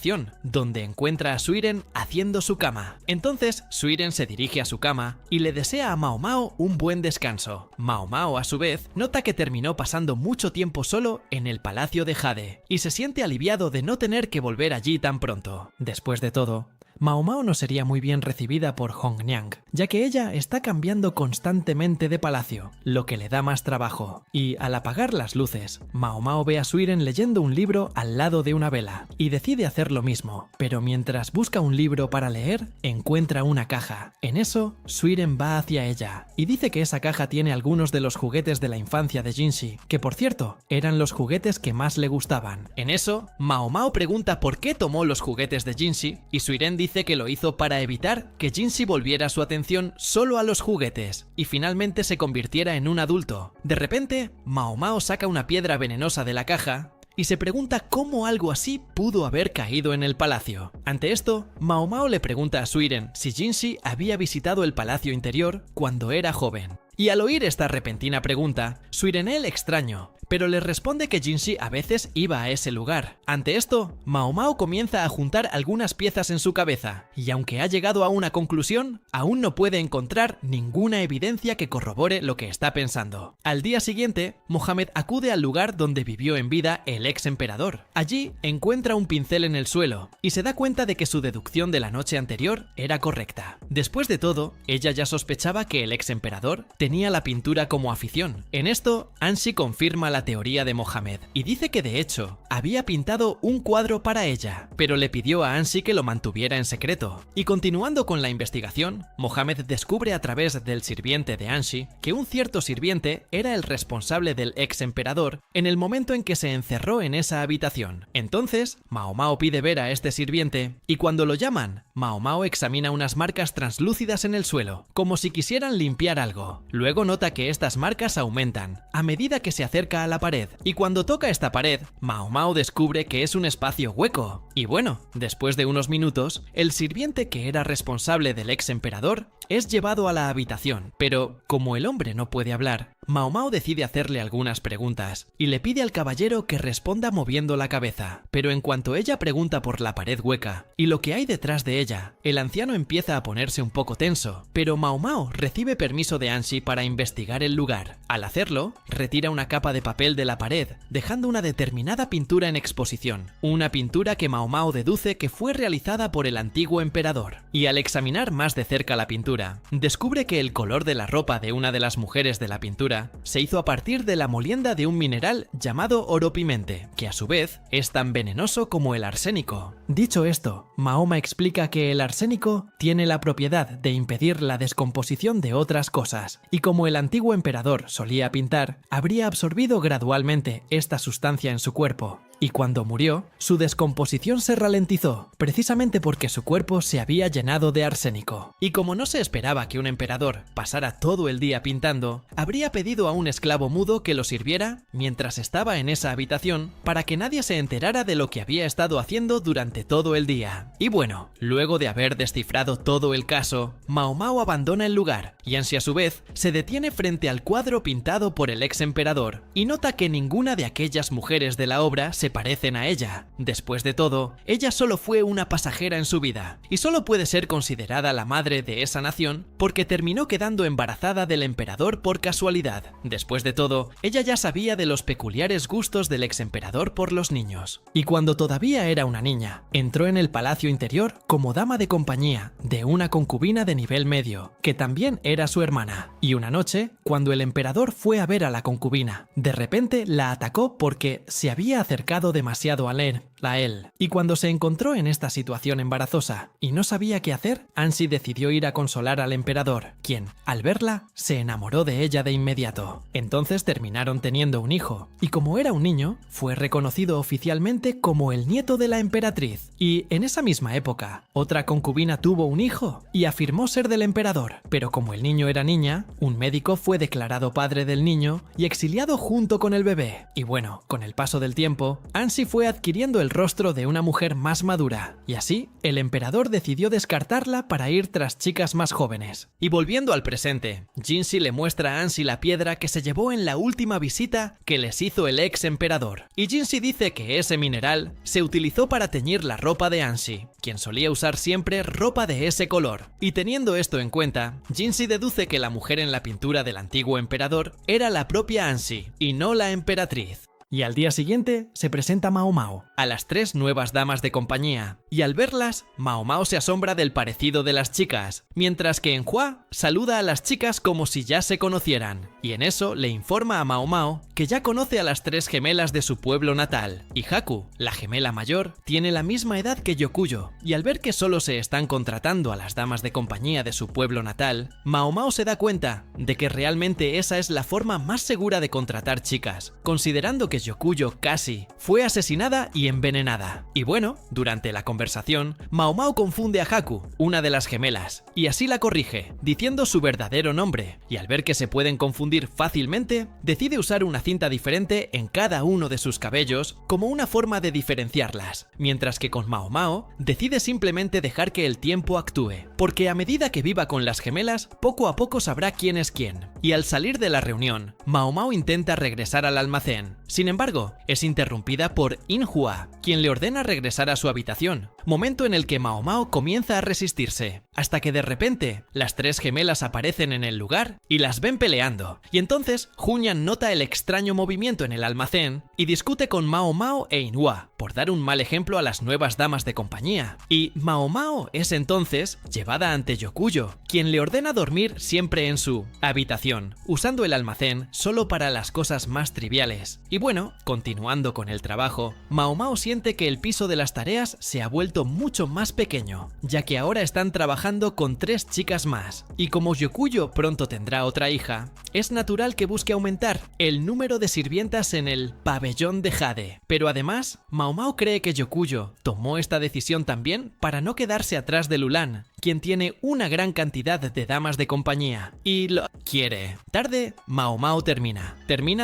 donde encuentra a Suiren haciendo su cama. Entonces, Suiren se dirige a su cama y le desea a Mao Mao un buen descanso. Mao Mao, a su vez, nota que terminó pasando mucho tiempo solo en el palacio de Jade y se siente aliviado de no tener que volver allí tan pronto. Después de todo, Mao Mao no sería muy bien recibida por Hong Niang, ya que ella está cambiando constantemente de palacio, lo que le da más trabajo. Y al apagar las luces, Mao Mao ve a Suiren leyendo un libro al lado de una vela, y decide hacer lo mismo, pero mientras busca un libro para leer, encuentra una caja. En eso, Suiren va hacia ella, y dice que esa caja tiene algunos de los juguetes de la infancia de Jinshi, que por cierto, eran los juguetes que más le gustaban. En eso, Mao Mao pregunta por qué tomó los juguetes de Jinshi, y Suiren dice que lo hizo para evitar que Jinshi volviera su atención solo a los juguetes y finalmente se convirtiera en un adulto. De repente, Mao Mao saca una piedra venenosa de la caja y se pregunta cómo algo así pudo haber caído en el palacio. Ante esto, Mao Mao le pregunta a Suiren si Jinshi había visitado el palacio interior cuando era joven. Y al oír esta repentina pregunta, Suiren el extraño, pero le responde que Jinshi a veces iba a ese lugar. Ante esto, Mao Mao comienza a juntar algunas piezas en su cabeza, y aunque ha llegado a una conclusión, aún no puede encontrar ninguna evidencia que corrobore lo que está pensando. Al día siguiente, Mohammed acude al lugar donde vivió en vida el ex emperador. Allí encuentra un pincel en el suelo, y se da cuenta de que su deducción de la noche anterior era correcta. Después de todo, ella ya sospechaba que el ex emperador tenía la pintura como afición. En esto, Anshi confirma la teoría de Mohammed y dice que de hecho había pintado un cuadro para ella, pero le pidió a Anshi que lo mantuviera en secreto. Y continuando con la investigación, Mohammed descubre a través del sirviente de Anshi que un cierto sirviente era el responsable del ex emperador en el momento en que se encerró en esa habitación. Entonces, Mao Mao pide ver a este sirviente y cuando lo llaman, Mao Mao examina unas marcas translúcidas en el suelo, como si quisieran limpiar algo. Luego nota que estas marcas aumentan a medida que se acerca a la pared, y cuando toca esta pared, Mao Mao descubre que es un espacio hueco. Y bueno, después de unos minutos, el sirviente que era responsable del ex emperador es llevado a la habitación, pero como el hombre no puede hablar, Mao Mao decide hacerle algunas preguntas y le pide al caballero que responda moviendo la cabeza. Pero en cuanto ella pregunta por la pared hueca y lo que hay detrás de ella, el anciano empieza a ponerse un poco tenso, pero Mao Mao recibe permiso de Anshi para investigar el lugar. Al hacerlo, retira una capa de papel de la pared, dejando una determinada pintura en exposición, una pintura que Mao Mao deduce que fue realizada por el antiguo emperador. Y al examinar más de cerca la pintura, descubre que el color de la ropa de una de las mujeres de la pintura pintura se hizo a partir de la molienda de un mineral llamado oropimente, que a su vez es tan venenoso como el arsénico. Dicho esto, Mahoma explica que el arsénico tiene la propiedad de impedir la descomposición de otras cosas, y como el antiguo emperador solía pintar, habría absorbido gradualmente esta sustancia en su cuerpo. Y cuando murió, su descomposición se ralentizó, precisamente porque su cuerpo se había llenado de arsénico. Y como no se esperaba que un emperador pasara todo el día pintando, habría pedido a un esclavo mudo que lo sirviera mientras estaba en esa habitación para que nadie se enterara de lo que había estado haciendo durante todo el día. Y bueno, luego de haber descifrado todo el caso, Mao Mao abandona el lugar y Ansi a su vez se detiene frente al cuadro pintado por el ex emperador y nota que ninguna de aquellas mujeres de la obra se parecen a ella. Después de todo, ella solo fue una pasajera en su vida y solo puede ser considerada la madre de esa nación porque terminó quedando embarazada del emperador por casualidad. Después de todo, ella ya sabía de los peculiares gustos del ex emperador por los niños. Y cuando todavía era una niña, entró en el palacio interior como dama de compañía de una concubina de nivel medio, que también era su hermana. Y una noche, cuando el emperador fue a ver a la concubina, de repente la atacó porque se había acercado demasiado a él. Y cuando se encontró en esta situación embarazosa y no sabía qué hacer, Ansi decidió ir a consolar al emperador, quien, al verla, se enamoró de ella de inmediato. Entonces terminaron teniendo un hijo, y como era un niño, fue reconocido oficialmente como el nieto de la emperatriz. Y en esa misma época, otra concubina tuvo un hijo y afirmó ser del emperador, pero como el niño era niña, un médico fue declarado padre del niño y exiliado junto con el bebé. Y bueno, con el paso del tiempo, Ansi fue adquiriendo el rostro de una mujer más madura, y así el emperador decidió descartarla para ir tras chicas más jóvenes. Y volviendo al presente, Jinshi le muestra a Ansi la piedra que se llevó en la última visita que les hizo el ex emperador, y Jinshi dice que ese mineral se utilizó para teñir la ropa de Ansi, quien solía usar siempre ropa de ese color. Y teniendo esto en cuenta, Jinshi deduce que la mujer en la pintura del antiguo emperador era la propia Ansi, y no la emperatriz. Y al día siguiente se presenta Mao Mao a las 3 nuevas damas de compañía, y al verlas, Mao Mao se asombra del parecido de las chicas, mientras que Enhua saluda a las chicas como si ya se conocieran, y en eso le informa a Mao Mao que ya conoce a las 3 gemelas de su pueblo natal, y Haku, la gemela mayor, tiene la misma edad que Yokuyo, y al ver que solo se están contratando a las damas de compañía de su pueblo natal, Mao Mao se da cuenta de que realmente esa es la forma más segura de contratar chicas, considerando que Yokuyo casi fue asesinada y envenenada. Y bueno, durante la conversación, Mao Mao confunde a Haku, una de las gemelas, y así la corrige, diciendo su verdadero nombre, y al ver que se pueden confundir fácilmente, decide usar una cinta diferente en cada uno de sus cabellos como una forma de diferenciarlas, mientras que con Mao Mao decide simplemente dejar que el tiempo actúe, porque a medida que viva con las gemelas, poco a poco sabrá quién es quién. Y al salir de la reunión, Mao Mao intenta regresar al almacén. Sin embargo, es interrumpida por Inhua, quien le ordena regresar a su habitación, momento en el que Mao Mao comienza a resistirse, hasta que de repente las 3 gemelas aparecen en el lugar y las ven peleando, y entonces Hunyan nota el extraño movimiento en el almacén y discute con Mao Mao e Inhua por dar un mal ejemplo a las nuevas damas de compañía, y Mao Mao es entonces llevada ante Yokuyo, quien le ordena dormir siempre en su habitación, usando el almacén solo para las cosas más triviales. Y bueno, continuando con el trabajo, Mao Mao siente que el piso de las tareas se ha vuelto mucho más pequeño, ya que ahora están trabajando con 3 chicas más, y como Yokuyo pronto tendrá otra hija, es natural que busque aumentar el número de sirvientas en el pabellón de Jade. Pero además, Mao Mao cree que Yokuyo tomó esta decisión también para no quedarse atrás de Lulan, quien tiene una gran cantidad de damas de compañía, y lo quiere. Tarde, Mao Mao termina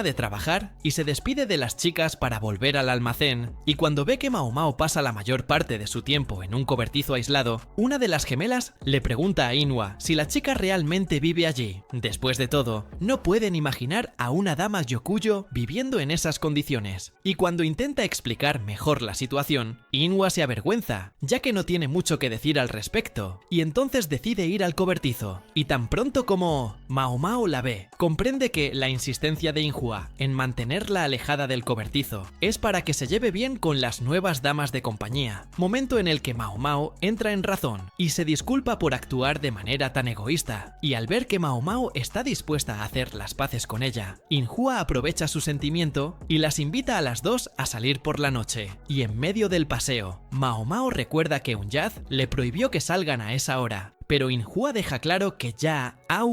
de trabajar y se despide de las chicas para volver al almacén, y cuando ve que Mao Mao pasa la mayor parte de su tiempo en un cobertizo aislado, una de las gemelas le pregunta a Inhua si la chica realmente vive allí. Después de todo, no pueden imaginar a una dama Yokuyo viviendo en esas condiciones, y cuando intenta explicar mejor la situación, Inhua se avergüenza, ya que no tiene mucho que decir al respecto, y entonces decide ir al cobertizo. Y tan pronto como Mao Mao la ve, comprende que la insistencia de Inhua en mantenerla alejada del cobertizo es para que se lleve bien con las nuevas damas de compañía, momento en el que Mao Mao entra en razón y se disculpa por actuar de manera tan egoísta, y al ver que Mao Mao está dispuesta a hacer las paces con ella, Inhua aprovecha su sentimiento y las invita a las dos a salir por la noche, y en medio del paseo, Mao Mao recuerda que Unyaz le prohibió que salgan a esa hora, pero Inhua deja claro que ya ha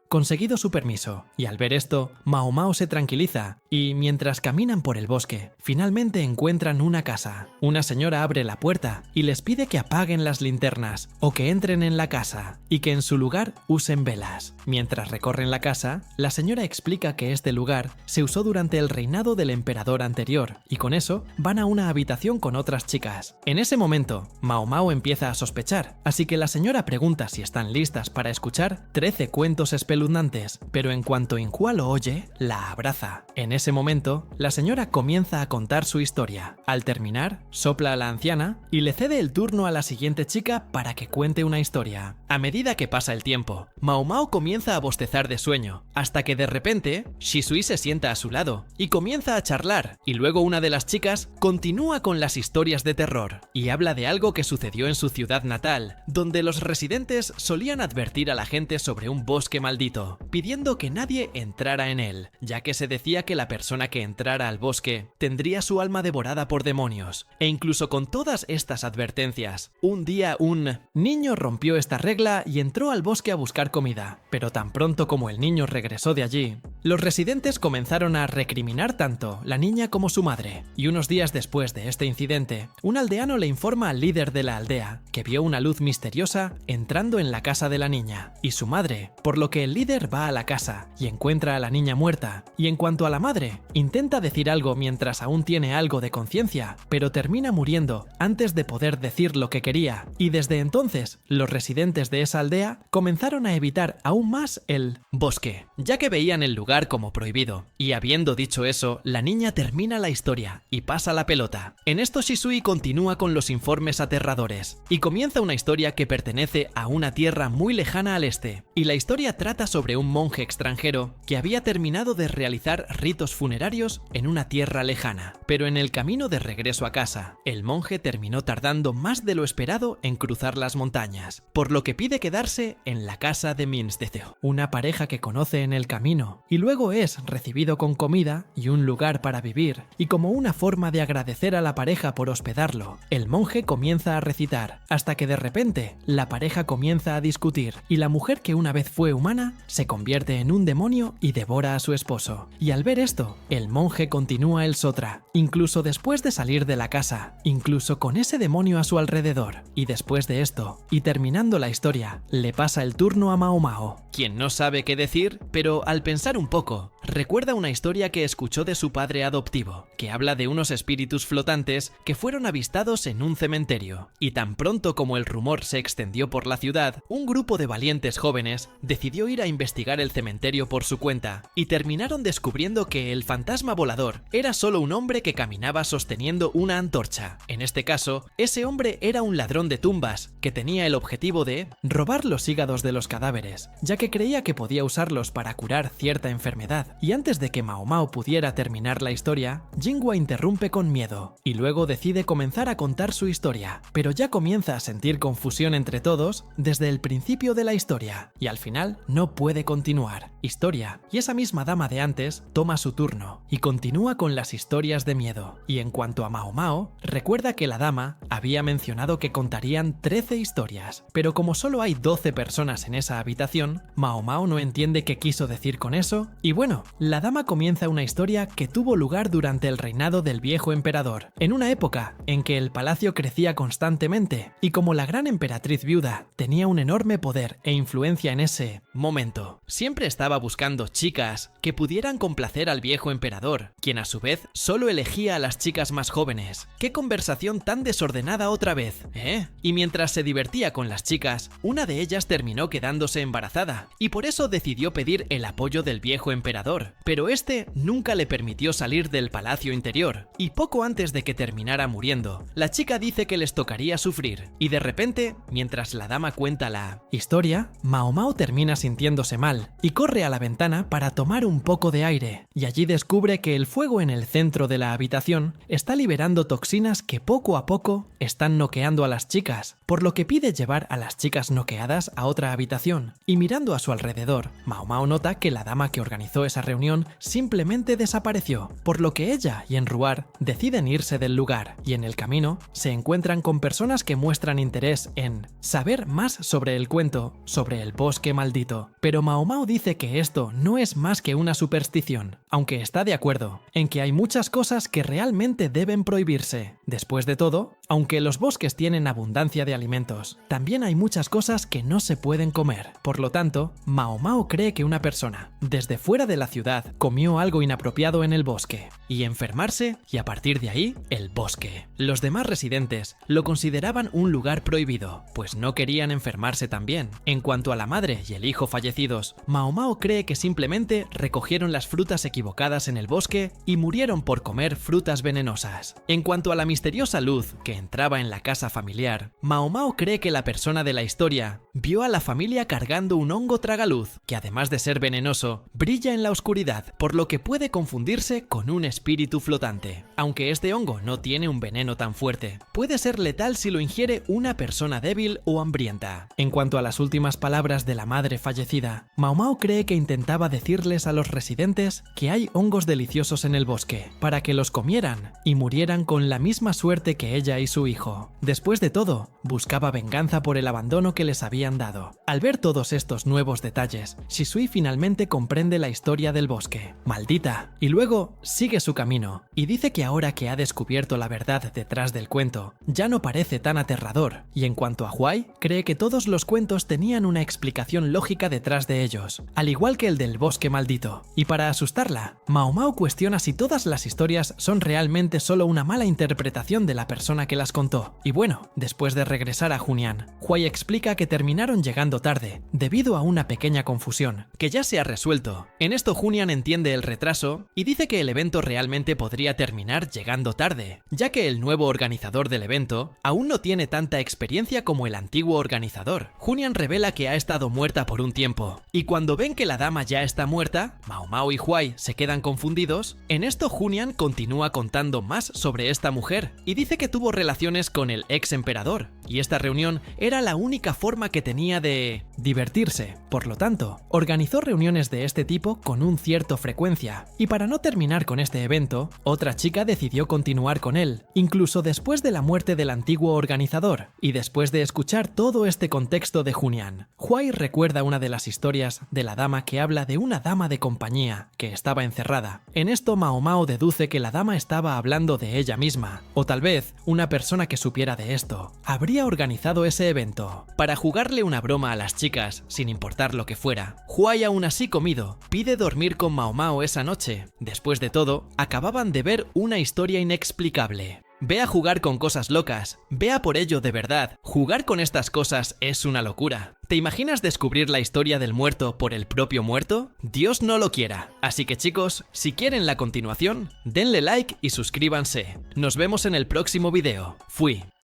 conseguido su permiso, y al ver esto, Mao Mao se tranquiliza, y mientras caminan por el bosque, finalmente encuentran una casa. Una señora abre la puerta y les pide que apaguen las linternas o que entren en la casa y que en su lugar usen velas. Mientras recorren la casa, la señora explica que este lugar se usó durante el reinado del emperador anterior, y con eso van a una habitación con otras chicas. En ese momento, Mao Mao empieza a sospechar, así que la señora pregunta si están listas para escuchar 13 cuentos espeluznantes, pero en cuanto Inhua lo oye, la abraza. En ese momento, la señora comienza a contar su historia. Al terminar, sopla a la anciana y le cede el turno a la siguiente chica para que cuente una historia. A medida que pasa el tiempo, Mao Mao comienza a bostezar de sueño, hasta que de repente, Shisui se sienta a su lado y comienza a charlar, y luego una de las chicas continúa con las historias de terror y habla de algo que sucedió en su ciudad natal, donde los residentes solían advertir a la gente sobre un bosque maldito, pidiendo que nadie entrara en él, ya que se decía que la persona que entrara al bosque tendría su alma devorada por demonios. E incluso con todas estas advertencias, un día un niño rompió esta regla y entró al bosque a buscar comida, pero tan pronto como el niño regresó de allí, los residentes comenzaron a recriminar tanto la niña como su madre, y unos días después de este incidente, un aldeano le informa al líder de la aldea que vio una luz misteriosa entrando en la casa de la niña y su madre, por lo que el líder va a la casa y encuentra a la niña muerta, y en cuanto a la madre, intenta decir algo mientras aún tiene algo de conciencia, pero termina muriendo antes de poder decir lo que quería, y desde entonces los residentes de esa aldea comenzaron a evitar aún más el bosque, ya que veían el lugar como prohibido. Y habiendo dicho eso, la niña termina la historia y pasa la pelota. En esto Shisui continúa con los informes aterradores y comienza una historia que pertenece a una tierra muy lejana al este, y la historia trata sobre un monje extranjero que había terminado de realizar ritos funerarios en una tierra lejana, pero en el camino de regreso a casa, el monje terminó tardando más de lo esperado en cruzar las montañas, por lo que pide quedarse en la casa de Minstetheo, una pareja que conoce en el camino, y luego es recibido con comida y un lugar para vivir, y como una forma de agradecer a la pareja por hospedarlo, el monje comienza a recitar, hasta que de repente la pareja comienza a discutir, y la mujer que una vez fue humana se convierte en un demonio y devora a su esposo. Y al ver esto, el monje continúa el sotra, incluso después de salir de la casa, incluso con ese demonio a su alrededor. Y después de esto, y terminando la historia, le pasa el turno a Mao Mao, quien no sabe qué decir, pero al pensar un poco, recuerda una historia que escuchó de su padre adoptivo, que habla de unos espíritus flotantes que fueron avistados en un cementerio, y tan pronto como el rumor se extendió por la ciudad, un grupo de valientes jóvenes decidió ir a investigar el cementerio por su cuenta, y terminaron descubriendo que el fantasma volador era solo un hombre que caminaba sosteniendo una antorcha. En este caso, ese hombre era un ladrón de tumbas, que tenía el objetivo de robar los hígados de los cadáveres, ya que creía que podía usarlos para curar cierta enfermedad. Y antes de que Mao Mao pudiera terminar la historia, Jinhua interrumpe con miedo, y luego decide comenzar a contar su historia, pero ya comienza a sentir confusión entre todos desde el principio de la historia, y al final no puede continuar. Historia. Y esa misma dama de antes toma su turno, y continúa con las historias de miedo. Y en cuanto a Mao Mao, recuerda que la dama había mencionado que contarían 13 historias, pero como solo hay 12 personas en esa habitación, Mao Mao no entiende qué quiso decir con eso, y bueno, la dama comienza una historia que tuvo lugar durante el reinado del viejo emperador, en una época en que el palacio crecía constantemente, y como la gran emperatriz viuda tenía un enorme poder e influencia en ese momento. Siempre estaba buscando chicas que pudieran complacer al viejo emperador, quien a su vez solo elegía a las chicas más jóvenes. ¡Qué conversación tan desordenada otra vez, eh! Y mientras se divertía con las chicas, una de ellas terminó quedándose embarazada, y por eso decidió pedir el apoyo del viejo emperador. Pero este nunca le permitió salir del palacio interior, y poco antes de que terminara muriendo, la chica dice que les tocaría sufrir, y de repente, mientras la dama cuenta la historia, Mao Mao termina sintiéndose mal, y corre a la ventana para tomar un poco de aire, y allí descubre que el fuego en el centro de la habitación está liberando toxinas que poco a poco están noqueando a las chicas, por lo que pide llevar a las chicas noqueadas a otra habitación, y mirando a su alrededor, Mao Mao nota que la dama que organizó esa reunión simplemente desapareció, por lo que ella y Enruar deciden irse del lugar, y en el camino se encuentran con personas que muestran interés en saber más sobre el cuento, sobre el bosque maldito. Pero Mao Mao dice que esto no es más que una superstición, aunque está de acuerdo en que hay muchas cosas que realmente deben prohibirse. Después de todo, aunque los bosques tienen abundancia de alimentos, también hay muchas cosas que no se pueden comer. Por lo tanto, Mao Mao cree que una persona, desde fuera de la ciudad, comió algo inapropiado en el bosque, y enfermarse, y a partir de ahí, el bosque. Los demás residentes lo consideraban un lugar prohibido, pues no querían enfermarse también. En cuanto a la madre y el hijo fallecidos, Mao Mao cree que simplemente recogieron las frutas equivocadas en el bosque y murieron por comer frutas venenosas. En cuanto a la misteriosa luz que entraba en la casa familiar, Mao Mao cree que la persona de la historia vio a la familia cargando un hongo tragaluz, que además de ser venenoso, brilla en la oscuridad, por lo que puede confundirse con un espíritu flotante. Aunque este hongo no tiene un veneno tan fuerte, puede ser letal si lo ingiere una persona débil o hambrienta. En cuanto a las últimas palabras de la madre fallecida, Mao Mao cree que intentaba decirles a los residentes que hay hongos deliciosos en el bosque, para que los comieran y murieran con la misma suerte que ella y su hijo. Después de todo, buscaba venganza por el abandono que les habían dado. Al ver todos estos nuevos detalles, Shisui finalmente comprende la historia del bosque. Maldita. Y luego sigue su camino, y dice que ahora que ha descubierto la verdad detrás del cuento, ya no parece tan aterrador, y en cuanto a Huai, cree que todos los cuentos tenían una explicación lógica detrás de ellos, al igual que el del bosque maldito. Y para asustarla, Mao Mao cuestiona si todas las historias son realmente solo una mala interpretación de la persona que las contó. Y bueno, después de regresar a Junyang, Huai explica que terminaron llegando tarde, debido a una pequeña confusión, que ya se ha resuelto. En esto Junyang entiende el retraso y dice que el evento realmente podría terminar llegando tarde, ya que el nuevo organizador del evento aún no tiene tanta experiencia como el antiguo organizador. Junyang revela que ha estado muerta por un tiempo, y cuando ven que la dama ya está muerta, Mao Mao y Huai se quedan confundidos. En esto Junyang continúa contando más sobre esta mujer, y dice que tuvo relaciones con el ex emperador, y esta reunión era la única forma que tenía de divertirse. Por lo tanto, organizó reuniones de este tipo con un cierto frecuencia, y para no terminar con este evento, otra chica decidió continuar con él, incluso después de la muerte del antiguo organizador. Y después de escuchar todo este contexto de Junyang, Huai recuerda una de las historias de la dama que habla de una dama de compañía que estaba encerrada. En esto Mao Mao deduce que la dama estaba hablando de ella misma, o tal vez una persona que supiera de esto habría organizado ese evento. Para jugarle una broma a las chicas, sin importar lo que fuera, Huai, aún así comido, pide dormir con Mao Mao esa noche. Después de todo, acababan de ver una historia inexplicable. Ve a jugar con cosas locas, ve a por ello de verdad. Jugar con estas cosas es una locura. ¿Te imaginas descubrir la historia del muerto por el propio muerto? Dios no lo quiera. Así que chicos, si quieren la continuación, denle like y suscríbanse. Nos vemos en el próximo video. Fui